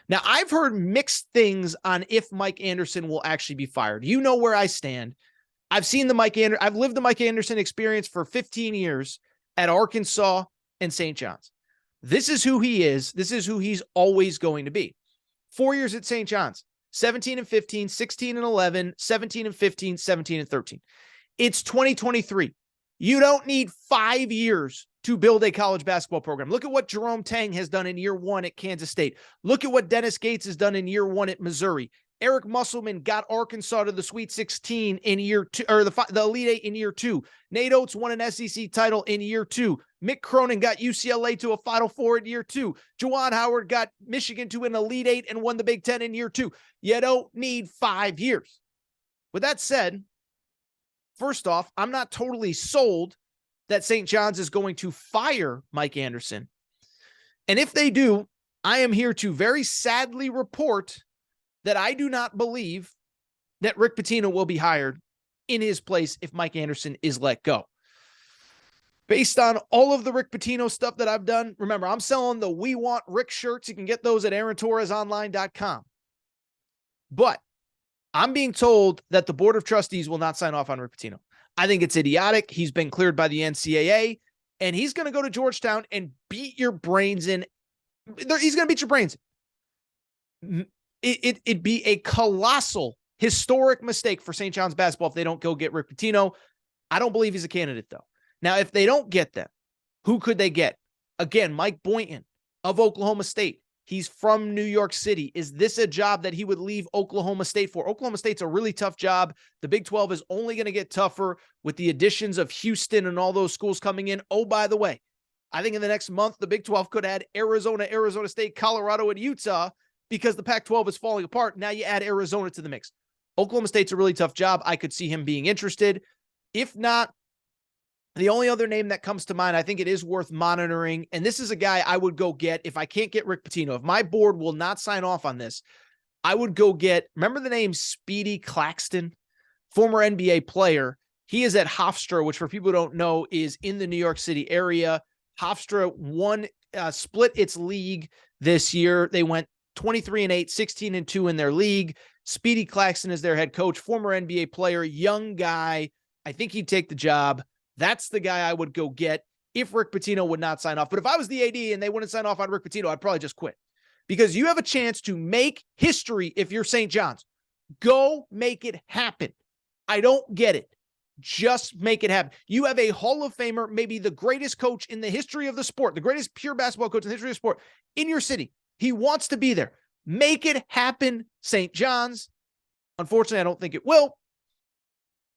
Now, I've heard mixed things on if Mike Anderson will actually be fired. You know where I stand. I've lived the Mike Anderson experience for 15 years at Arkansas and St. John's. This is who he is. This is who he's always going to be. 4 years at St. John's, 17 and 15, 16 and 11, 17 and 15, 17 and 13. It's 2023. You don't need 5 years to build a college basketball program. Look at what Jerome Tang has done in year 1 at Kansas State. Look at what Dennis Gates has done in year 1 at Missouri. Eric Musselman got Arkansas to the Sweet 16 in year 2, or the Elite 8 in year 2. Nate Oates won an SEC title in year 2. Mick Cronin got UCLA to a Final Four in year 2. Juwan Howard got Michigan to an Elite 8 and won the Big Ten in year 2. You don't need 5 years. With that said, first off, I'm not totally sold that St. John's is going to fire Mike Anderson. And if they do, I am here to very sadly report that I do not believe that Rick Pitino will be hired in his place if Mike Anderson is let go. Based on all of the Rick Pitino stuff that I've done, remember, I'm selling the We Want Rick shirts. You can get those at AaronTorresOnline.com. But I'm being told that the Board of Trustees will not sign off on Rick Pitino. I think it's idiotic. He's been cleared by the NCAA, and he's going to go to Georgetown and beat your brains in. He's going to beat your brains in. It'd be a colossal, historic mistake for St. John's basketball if they don't go get Rick Pitino. I don't believe he's a candidate, though. Now, if they don't get them, who could they get? Again, Mike Boynton of Oklahoma State. He's from New York City. Is this a job that he would leave Oklahoma State for? Oklahoma State's a really tough job. The Big 12 is only going to get tougher with the additions of Houston and all those schools coming in. Oh, by the way, I think in the next month, the Big 12 could add Arizona, Arizona State, Colorado, and Utah because the Pac-12 is falling apart. Now you add Arizona to the mix. Oklahoma State's a really tough job. I could see him being interested. If not, the only other name that comes to mind, I think it is worth monitoring, and this is a guy I would go get if I can't get Rick Pitino. If my board will not sign off on this, I would go get, remember the name Speedy Claxton, former NBA player. He is at Hofstra, which for people who don't know is in the New York City area. Hofstra split its league this year. They went 23-8, 16-2 in their league. Speedy Claxton is their head coach, former NBA player, young guy. I think he'd take the job. That's the guy I would go get if Rick Pitino would not sign off. But if I was the AD and they wouldn't sign off on Rick Pitino, I'd probably just quit. Because you have a chance to make history if you're St. John's. Go make it happen. I don't get it. Just make it happen. You have a Hall of Famer, maybe the greatest coach in the history of the sport, the greatest pure basketball coach in the history of the sport in your city. He wants to be there. Make it happen, St. John's. Unfortunately, I don't think it will.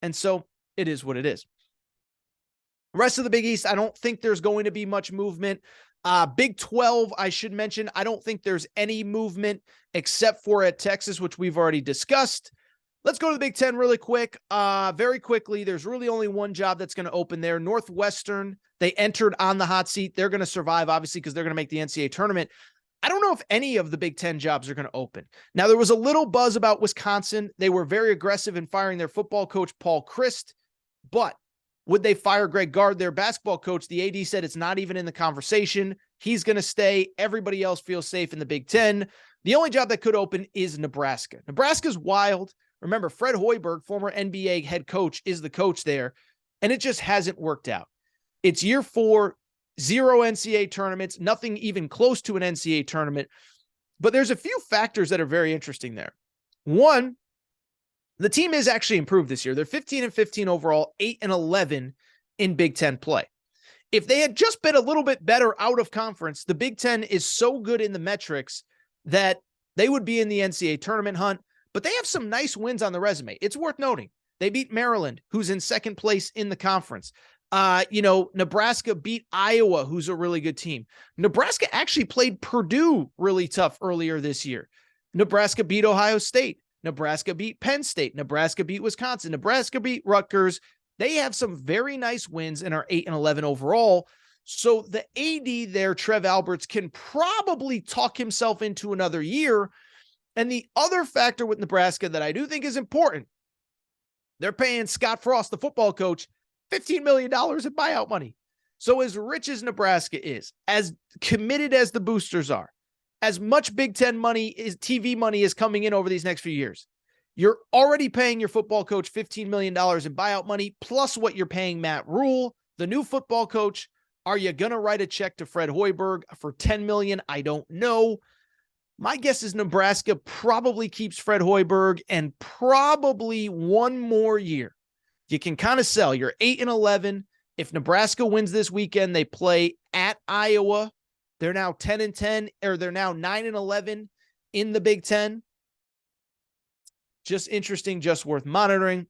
And so it is what it is. Rest of the Big East, I don't think there's going to be much movement. Big 12, I should mention, I don't think there's any movement except for at Texas, which we've already discussed. Let's go to the Big 10 really quick. Very quickly, there's really only one job that's going to open there. Northwestern, they entered on the hot seat. They're going to survive, obviously, because they're going to make the NCAA tournament. I don't know if any of the Big 10 jobs are going to open. Now, there was a little buzz about Wisconsin. They were very aggressive in firing their football coach, Paul Chryst, but would they fire Greg Gard, their basketball coach? The AD said it's not even in the conversation. He's going to stay. Everybody else feels safe in the Big 10. The only job that could open is Nebraska. Nebraska's wild. Remember, Fred Hoiberg, former NBA head coach, is the coach there, and it just hasn't worked out. It's year 4, 0 NCAA tournaments, nothing even close to an NCAA tournament. But there's a few factors that are very interesting there. One, the team is actually improved this year. They're 15-15 overall, 8-11 in Big Ten play. If they had just been a little bit better out of conference, the Big Ten is so good in the metrics that they would be in the NCAA tournament hunt, but they have some nice wins on the resume. It's worth noting. They beat Maryland, who's in second place in the conference. Nebraska beat Iowa, who's a really good team. Nebraska actually played Purdue really tough earlier this year. Nebraska beat Ohio State. Nebraska beat Penn State. Nebraska beat Wisconsin. Nebraska beat Rutgers. They have some very nice wins and are 8-11 overall. So the AD there, Trev Alberts, can probably talk himself into another year. And the other factor with Nebraska that I do think is important, they're paying Scott Frost, the football coach, $15 million in buyout money. So as rich as Nebraska is, as committed as the boosters are, as much Big Ten money, TV money is coming in over these next few years, you're already paying your football coach $15 million in buyout money, plus what you're paying Matt Rule, the new football coach. Are you going to write a check to Fred Hoiberg for $10 million? I don't know. My guess is Nebraska probably keeps Fred Hoiberg and probably one more year. You can kind of sell. You're 8-11. If Nebraska wins this weekend, they play at Iowa. They're now 10-10, or they're now 9-11 in the Big Ten. Just interesting, just worth monitoring.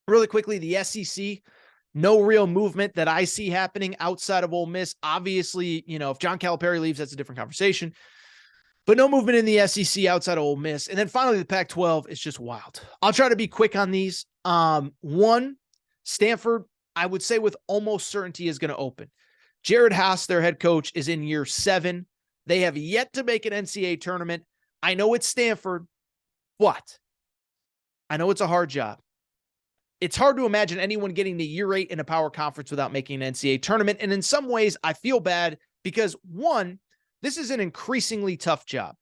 Really quickly, the SEC, no real movement that I see happening outside of Ole Miss. Obviously, if John Calipari leaves, that's a different conversation. But no movement in the SEC outside of Ole Miss. And then finally, the Pac-12 is just wild. I'll try to be quick on these. One, Stanford, I would say with almost certainty is going to open. Jared Haas, their head coach, is in year 7. They have yet to make an NCAA tournament. I know it's Stanford, but I know it's a hard job. It's hard to imagine anyone getting to year 8 in a power conference without making an NCAA tournament. And in some ways, I feel bad because, one, this is an increasingly tough job.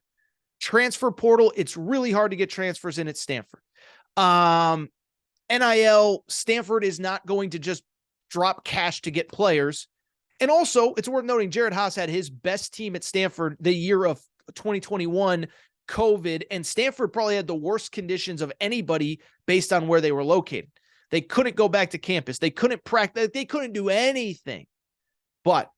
Transfer portal, it's really hard to get transfers in at Stanford. NIL, Stanford is not going to just drop cash to get players. And also, it's worth noting, Jared Haas had his best team at Stanford the year of 2021 COVID, and Stanford probably had the worst conditions of anybody based on where they were located. They couldn't go back to campus. They couldn't practice. They couldn't do anything. But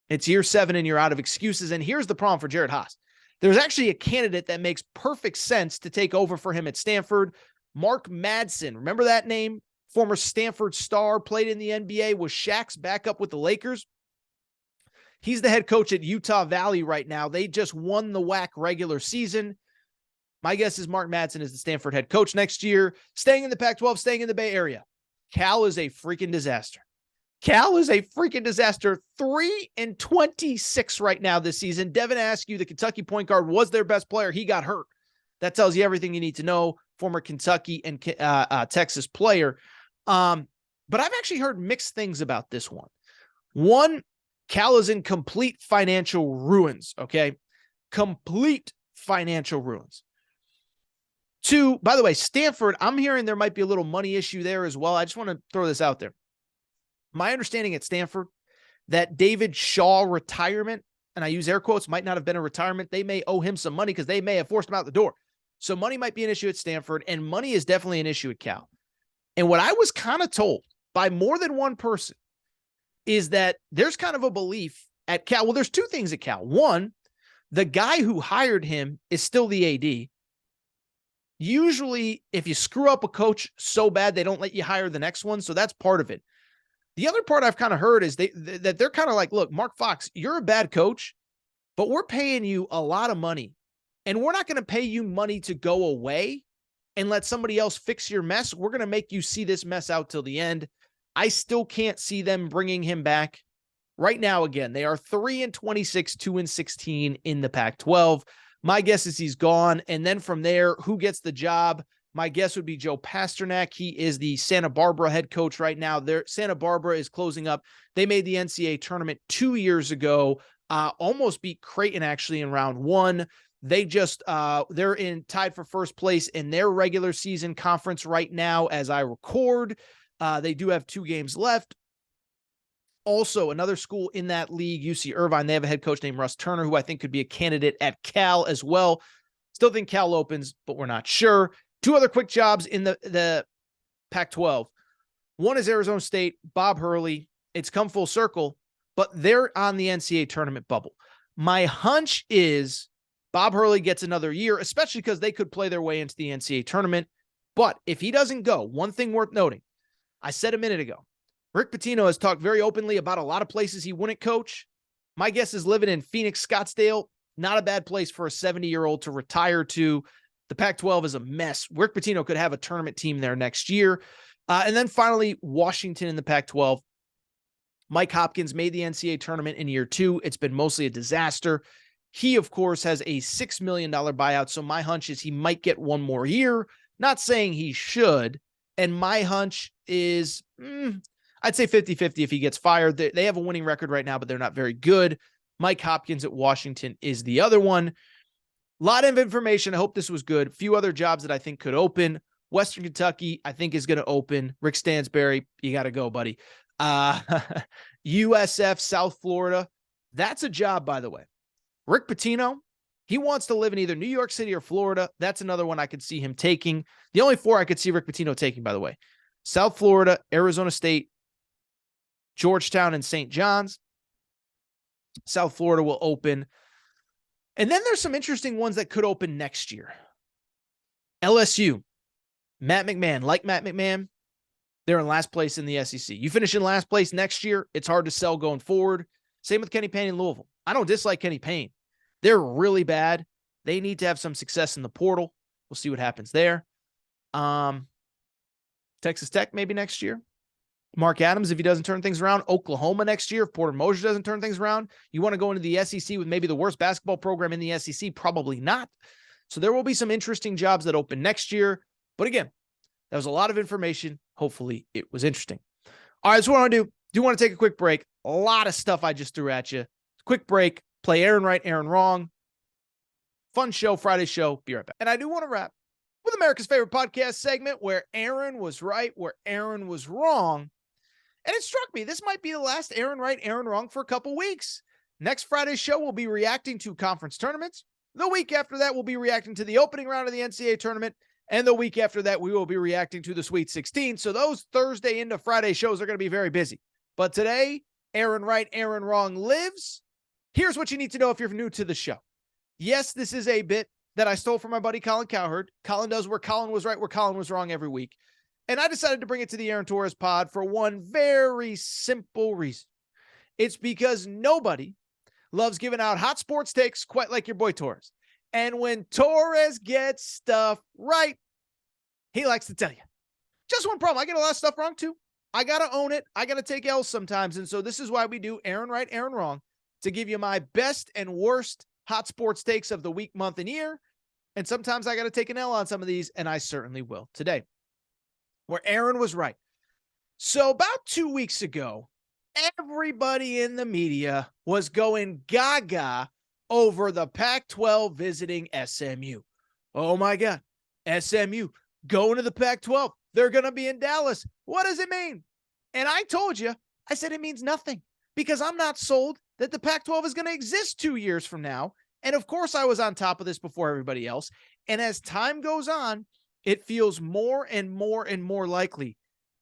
it's year 7 and you're out of excuses. And here's the problem for Jared Haas. There's actually a candidate that makes perfect sense to take over for him at Stanford. Mark Madsen. Remember that name? Former Stanford star, played in the NBA, was Shaq's backup with the Lakers. He's the head coach at Utah Valley right now. They just won the WAC regular season. My guess is Mark Madsen is the Stanford head coach next year. Staying in the Pac-12, staying in the Bay Area. Cal is a freaking disaster. 3-26 right now this season. Devin Askew, the Kentucky point guard, was their best player. He got hurt. That tells you everything you need to know. Former Kentucky and Texas player. But I've actually heard mixed things about this one. One, Cal is in complete financial ruins, okay? Complete financial ruins. 2, by the way, Stanford, I'm hearing there might be a little money issue there as well. I just want to throw this out there. My understanding at Stanford, that David Shaw retirement, and I use air quotes, might not have been a retirement. They may owe him some money because they may have forced him out the door. So money might be an issue at Stanford, and money is definitely an issue at Cal. And what I was kind of told by more than one person is that there's kind of a belief at Cal. Well, there's 2 things at Cal. One, the guy who hired him is still the AD. Usually, if you screw up a coach so bad, they don't let you hire the next one. So that's part of it. The other part I've kind of heard is that they're kind of like, look, Mark Fox, you're a bad coach, but we're paying you a lot of money. And we're not going to pay you money to go away and let somebody else fix your mess. We're going to make you see this mess out till the end. I still can't see them bringing him back. Right now, again, they are 3-26, 2-16 in the Pac-12. My guess is he's gone. And then from there, who gets the job? My guess would be Joe Pasternak. He is the Santa Barbara head coach right now. Santa Barbara is closing up. They made the NCAA tournament 2 years ago, almost beat Creighton actually in round 1. They just, they're tied for first place in their regular season conference right now as I record. They do have 2 games left. Also, another school in that league, UC Irvine, they have a head coach named Russ Turner, who I think could be a candidate at Cal as well. Still think Cal opens, but we're not sure. 2 other quick jobs in the Pac-12. One is Arizona State, Bob Hurley. It's come full circle, but they're on the NCAA tournament bubble. My hunch is Bob Hurley gets another year, especially because they could play their way into the NCAA tournament. But if he doesn't go, one thing worth noting, I said a minute ago, Rick Pitino has talked very openly about a lot of places he wouldn't coach. My guess is living in Phoenix, Scottsdale, not a bad place for a 70-year-old to retire to. The Pac-12 is a mess. Rick Pitino could have a tournament team there next year. And then finally, Washington in the Pac-12. Mike Hopkins made the NCAA tournament in year 2. It's been mostly a disaster. He, of course, has a $6 million buyout. So my hunch is he might get one more year. Not saying he should. And my hunch is, I'd say 50-50 if he gets fired. They have a winning record right now, but they're not very good. Mike Hopkins at Washington is the other one. A lot of information. I hope this was good. A few other jobs that I think could open. Western Kentucky, I think, is going to open. Rick Stansberry, you got to go, buddy. USF, South Florida. That's a job, by the way. Rick Pitino, he wants to live in either New York City or Florida. That's another one I could see him taking. The only 4 I could see Rick Pitino taking, by the way. South Florida, Arizona State, Georgetown, and St. John's. South Florida will open. And then there's some interesting ones that could open next year. LSU, Matt McMahon. Like Matt McMahon, they're in last place in the SEC. You finish in last place next year, it's hard to sell going forward. Same with Kenny Payne in Louisville. I don't dislike Kenny Payne. They're really bad. They need to have some success in the portal. We'll see what happens there. Texas Tech maybe next year. Mark Adams, if he doesn't turn things around. Oklahoma next year, if Porter Moser doesn't turn things around. You want to go into the SEC with maybe the worst basketball program in the SEC? Probably not. So there will be some interesting jobs that open next year. But again, that was a lot of information. Hopefully it was interesting. All right, so what I want to do want to take a quick break. A lot of stuff I just threw at you. Quick break. Play Aaron Right, Aaron Wrong. Fun show, Friday show. Be right back. And I do want to wrap with America's favorite podcast segment where Aaron was right, where Aaron was wrong. And it struck me, this might be the last Aaron Right, Aaron Wrong for a couple weeks. Next Friday's show, we'll be reacting to conference tournaments. The week after that, we'll be reacting to the opening round of the NCAA tournament. And the week after that, we will be reacting to the Sweet 16. So those Thursday into Friday shows are going to be very busy. But today, Aaron Right, Aaron Wrong lives. Here's what you need to know if you're new to the show. Yes, this is a bit that I stole from my buddy Colin Cowherd. Colin does where Colin was right, where Colin was wrong every week. And I decided to bring it to the Aaron Torres pod for one very simple reason. It's because nobody loves giving out hot sports takes quite like your boy Torres. And when Torres gets stuff right, he likes to tell you. Just one problem. I get a lot of stuff wrong too. I got to own it. I got to take L's sometimes. And so this is why we do Aaron Right, Aaron Wrong, to give you my best and worst hot sports takes of the week, month, and year. And sometimes I got to take an L on some of these, and I certainly will today. Where Aaron was right. So about 2 weeks ago, everybody in the media was going gaga over the Pac-12 visiting SMU. Oh my God, SMU going to the Pac-12. They're going to be in Dallas. What does it mean? And I told you, I said it means nothing because I'm not sold that the Pac-12 is going to exist 2 years from now. And of course, I was on top of this before everybody else. And as time goes on, it feels more and more and more likely.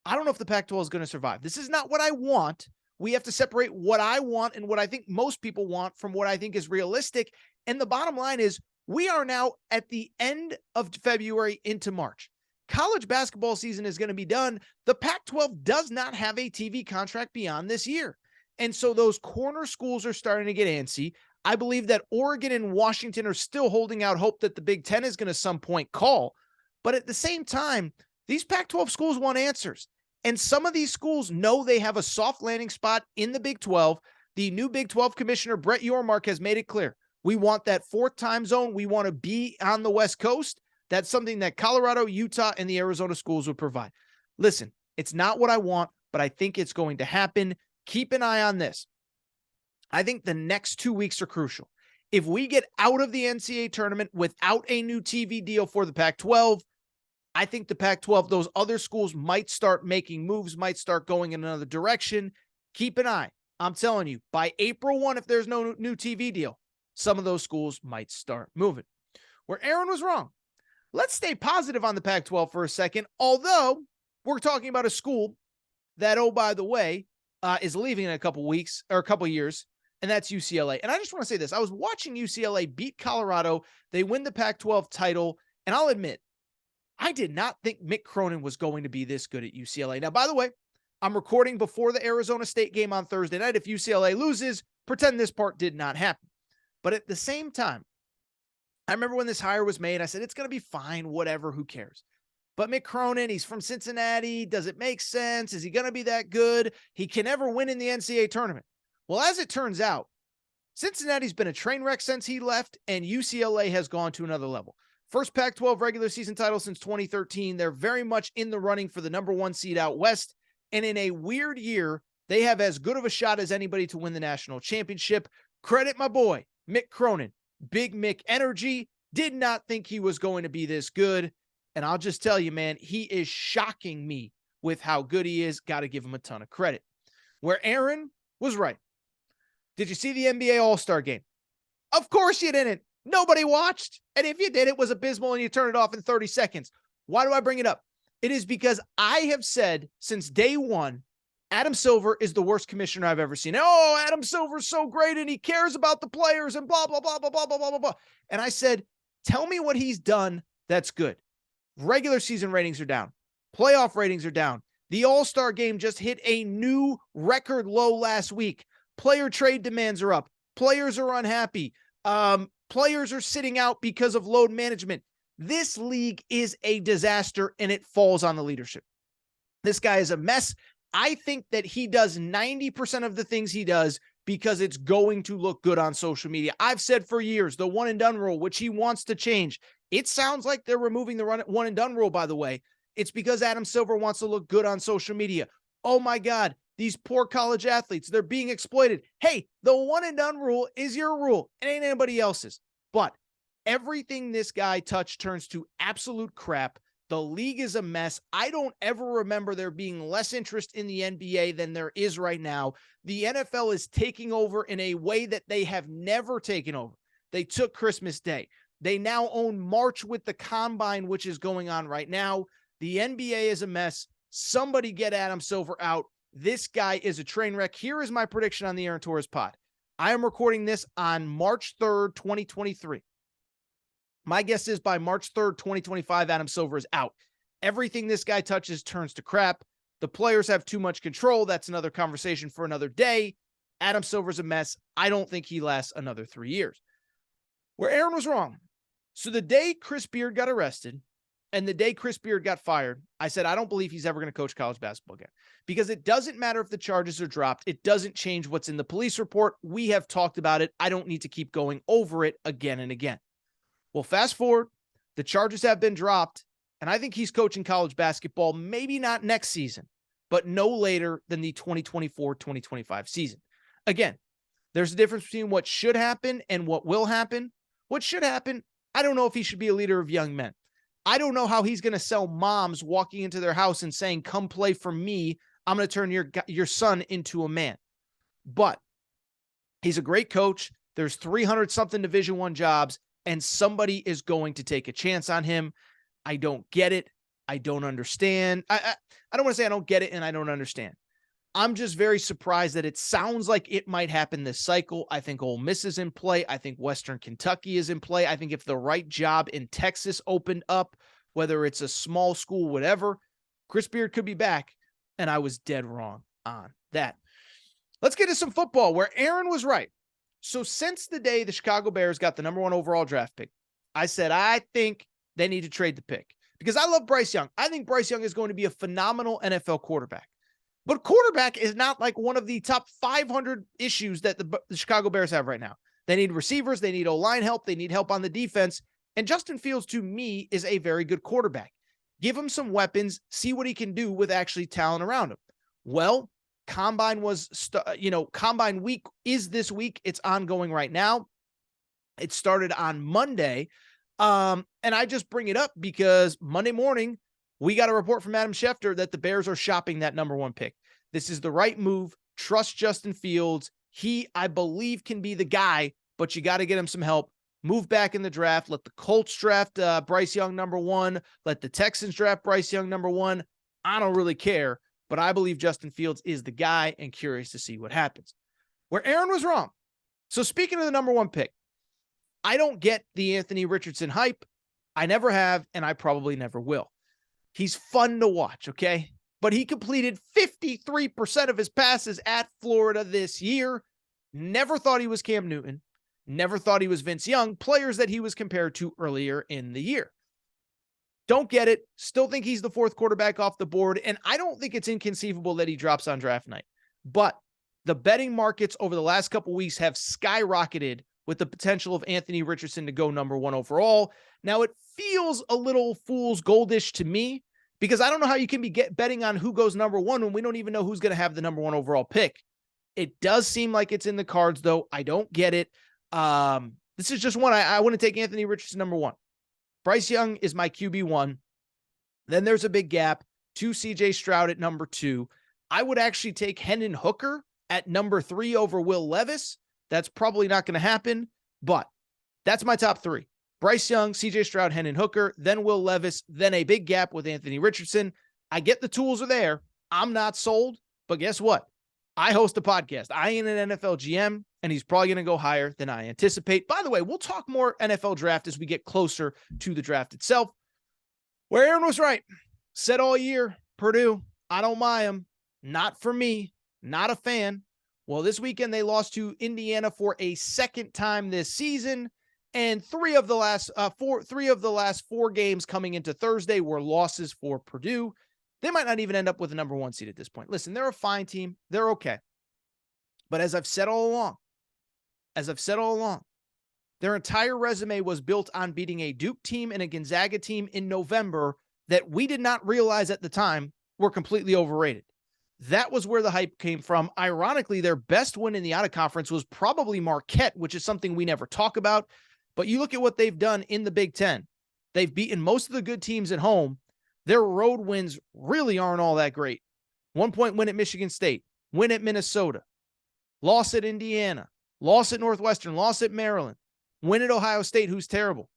I don't know if the Pac-12 is going to survive. This is not what I want. We have to separate what I want and what I think most people want from what I think is realistic. And the bottom line is we are now at the end of February into March. College basketball season is going to be done. The Pac-12 does not have a TV contract beyond this year. And so those corner schools are starting to get antsy. I believe that Oregon and Washington are still holding out hope that the Big Ten is going to some point call. But at the same time, these Pac-12 schools want answers. And some of these schools know they have a soft landing spot in the Big 12. The new Big 12 commissioner, Brett Yormark, has made it clear. We want that fourth time zone. We want to be on the West Coast. That's something that Colorado, Utah, and the Arizona schools would provide. Listen, it's not what I want, but I think it's going to happen. Keep an eye on this. I think the next 2 weeks are crucial. If we get out of the NCAA tournament without a new TV deal for the Pac-12, I think the Pac-12, those other schools might start making moves, might start going in another direction. Keep an eye. I'm telling you, by April 1, if there's no new TV deal, some of those schools might start moving. Where Aaron was wrong. Let's stay positive on the Pac-12 for a second, although we're talking about a school that, oh, by the way, is leaving in a couple weeks or a couple years, and that's UCLA. And I just want to say this. I was watching UCLA beat Colorado. They win the Pac-12 title, and I'll admit, I did not think Mick Cronin was going to be this good at UCLA. Now, by the way, I'm recording before the Arizona State game on Thursday night. If UCLA loses, pretend this part did not happen. But at the same time, I remember when this hire was made, I said, it's going to be fine, whatever, who cares? But Mick Cronin, he's from Cincinnati. Does it make sense? Is he going to be that good? He can never win in the NCAA tournament. Well, as it turns out, Cincinnati's been a train wreck since he left, and UCLA has gone to another level. First Pac-12 regular season title since 2013. They're very much in the running for the number 1 seed out west. And in a weird year, they have as good of a shot as anybody to win the national championship. Credit my boy, Mick Cronin. Big Mick energy. Did not think he was going to be this good. And I'll just tell you, man, he is shocking me with how good he is. Got to give him a ton of credit. Where Aaron was right. Did you see the NBA All-Star game? Of course you didn't. Nobody watched. And if you did, it was abysmal and you turned it off in 30 seconds. Why do I bring it up? It is because I have said since day one, Adam Silver is the worst commissioner I've ever seen. Oh, Adam Silver's so great and he cares about the players and blah, blah, blah, blah, blah, blah, blah, blah, blah. And I said, tell me what he's done that's good. Regular season ratings are down. Playoff ratings are down. The All-Star game just hit a new record low last week. Player trade demands are up. Players are unhappy. Players are sitting out because of load management. This league is a disaster, and it falls on the leadership. This guy is a mess. I think that he does 90% of the things he does because it's going to look good on social media. I've said for years, the one and done rule, which he wants to change. It sounds like they're removing the one and done rule, by the way. It's because Adam Silver wants to look good on social media. Oh my God, these poor college athletes, they're being exploited. Hey, the one and done rule is your rule. It ain't anybody else's. But everything this guy touched turns to absolute crap. The league is a mess. I don't ever remember there being less interest in the NBA than there is right now. The NFL is taking over in a way that they have never taken over. They took Christmas Day. They now own March with the Combine, which is going on right now. The NBA is a mess. Somebody get Adam Silver out. This guy is a train wreck. Here is my prediction on the Aaron Torres pod. I am recording this on March 3rd, 2023. My guess is by March 3rd, 2025, Adam Silver is out. Everything this guy touches turns to crap. The players have too much control. That's another conversation for another day. Adam Silver's a mess. I don't think he lasts another 3 years. Where Aaron was wrong. So the day Chris Beard got arrested and the day Chris Beard got fired, I said, I don't believe he's ever going to coach college basketball again because it doesn't matter if the charges are dropped. It doesn't change what's in the police report. We have talked about it. I don't need to keep going over it again and again. Well, fast forward, the charges have been dropped, and I think he's coaching college basketball, maybe not next season, but no later than the 2024-2025 season. Again, there's a difference between what should happen and what will happen. What should happen, I don't know if he should be a leader of young men. I don't know how he's going to sell moms walking into their house and saying, come play for me. I'm going to turn your son into a man. But he's a great coach. There's 300-something Division I jobs. And somebody is going to take a chance on him. I don't get it. I don't understand. I don't want to say I don't get it and I don't understand. I'm just very surprised that it sounds like it might happen this cycle. I think Ole Miss is in play. I think Western Kentucky is in play. I think if the right job in Texas opened up, whether it's a small school, whatever, Chris Beard could be back. And I was dead wrong on that. Let's get to some football where Aaron was right. So since the day the Chicago Bears got the number 1 overall draft pick, I said, I think they need to trade the pick because I love Bryce Young. I think Bryce Young is going to be a phenomenal NFL quarterback, but quarterback is not like one of the top 500 issues that the Chicago Bears have right now. They need receivers. They need O-line help. They need help on the defense. And Justin Fields to me is a very good quarterback. Give him some weapons, see what he can do with actually talent around him. Well, Combine Combine week is this week. It's ongoing right now. It started on Monday. And I just bring it up because Monday morning, we got a report from Adam Schefter that the Bears are shopping that number 1 pick. This is the right move. Trust Justin Fields. He, I believe, can be the guy, but you got to get him some help. Move back in the draft. Let the Colts draft Bryce Young number 1. Let the Texans draft Bryce Young number 1. I don't really care, but I believe Justin Fields is the guy and curious to see what happens. Where Aaron was wrong. So speaking of the number 1 pick, I don't get the Anthony Richardson hype. I never have, and I probably never will. He's fun to watch, okay? But he completed 53% of his passes at Florida this year. Never thought he was Cam Newton. Never thought he was Vince Young, players that he was compared to earlier in the year. Don't get it. Still think he's the 4th quarterback off the board, and I don't think it's inconceivable that he drops on draft night. But the betting markets over the last couple weeks have skyrocketed with the potential of Anthony Richardson to go number 1 overall. Now, it feels a little fool's goldish to me because I don't know how you can be betting on who goes number 1 when we don't even know who's going to have the number 1 overall pick. It does seem like it's in the cards, though. I don't get it. This is just one. I want to take Anthony Richardson number 1. Bryce Young is my QB1. Then there's a big gap to CJ Stroud at number 2. I would actually take Hendon Hooker at number 3 over Will Levis. That's probably not going to happen, but that's my top 3. Bryce Young, CJ Stroud, Hendon Hooker, then Will Levis, then a big gap with Anthony Richardson. I get the tools are there. I'm not sold, but guess what? I host a podcast. I ain't an NFL GM, and he's probably going to go higher than I anticipate. By the way, we'll talk more NFL draft as we get closer to the draft itself. Where Aaron was right. Said all year, Purdue, I don't mind them. Not for me. Not a fan. Well, this weekend they lost to Indiana for a second time this season, and 3 of the last 4 games coming into Thursday were losses for Purdue. They might not even end up with a number 1 seed at this point. Listen, they're a fine team. They're okay. But as I've said all along, their entire resume was built on beating a Duke team and a Gonzaga team in November that we did not realize at the time were completely overrated. That was where the hype came from. Ironically, their best win in the out-of-conference was probably Marquette, which is something we never talk about. But you look at what they've done in the Big Ten. They've beaten most of the good teams at home. Their road wins really aren't all that great. 1-point win at Michigan State, win at Minnesota, loss at Indiana, loss at Northwestern, loss at Maryland, win at Ohio State, who's terrible.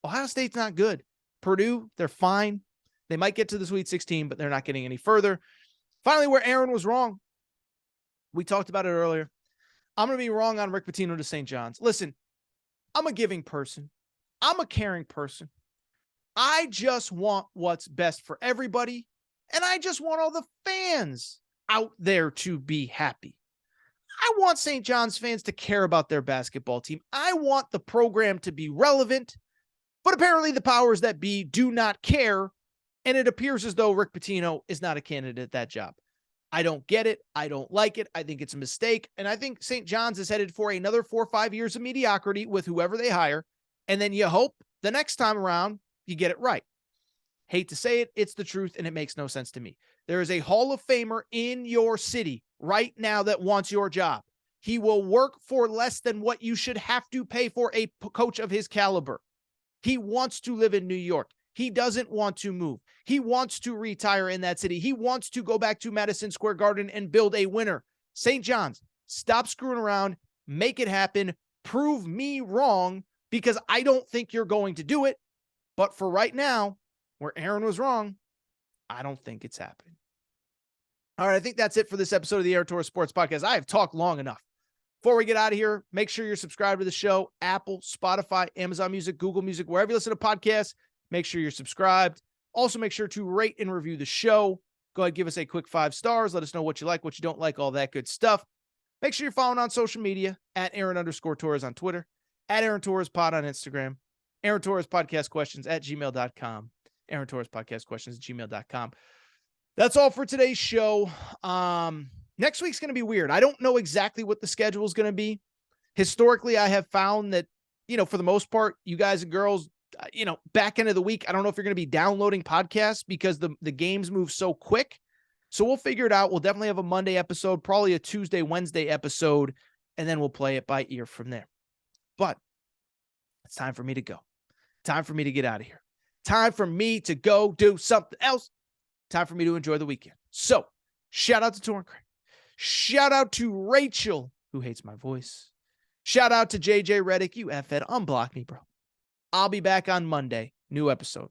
Ohio State's not good. Purdue, they're fine. They might get to the Sweet 16, but they're not getting any further. Finally, where Aaron was wrong. We talked about it earlier. I'm going to be wrong on Rick Pitino to St. John's. Listen, I'm a giving person. I'm a caring person. I just want what's best for everybody, and I just want all the fans out there to be happy. I want St. John's fans to care about their basketball team. I want the program to be relevant, but apparently the powers that be do not care, and it appears as though Rick Pitino is not a candidate at that job. I don't get it. I don't like it. I think it's a mistake, and I think St. John's is headed for another 4 or 5 years of mediocrity with whoever they hire, and then you hope the next time around you get it right. Hate to say it, it's the truth, and it makes no sense to me. There is a Hall of Famer in your city right now that wants your job. He will work for less than what you should have to pay for a coach of his caliber. He wants to live in New York. He doesn't want to move. He wants to retire in that city. He wants to go back to Madison Square Garden and build a winner. St. John's, stop screwing around. Make it happen. Prove me wrong, because I don't think you're going to do it. But for right now, where Aaron was wrong, I don't think it's happening. All right, I think that's it for this episode of the Aaron Torres Sports Podcast. I have talked long enough. Before we get out of here, make sure you're subscribed to the show. Apple, Spotify, Amazon Music, Google Music, wherever you listen to podcasts, make sure you're subscribed. Also, make sure to rate and review the show. Go ahead, give us a quick 5 stars. Let us know what you like, what you don't like, all that good stuff. Make sure you're following on social media at Aaron_Torres on Twitter, at Aaron Torres Pod on Instagram, Aaron Torres Podcast Questions at gmail.com, Aaron Torres Podcast Questions at gmail.com. That's all for today's show. Next week's going to be weird. I don't know exactly what the schedule is going to be. Historically, I have found that, for the most part, you guys and girls, back end of the week, I don't know if you're going to be downloading podcasts because the games move so quick. So we'll figure it out. We'll definitely have a Monday episode, probably a Tuesday, Wednesday episode, and then we'll play it by ear from there. But It's time for me to go. Time for me to get out of here. Time for me to go do something else. Time for me to enjoy the weekend. So, shout out to Torn Craig. Shout out to Rachel, who hates my voice. Shout out to JJ Reddick. You F-head. Unblock me, bro. I'll be back on Monday. New episode.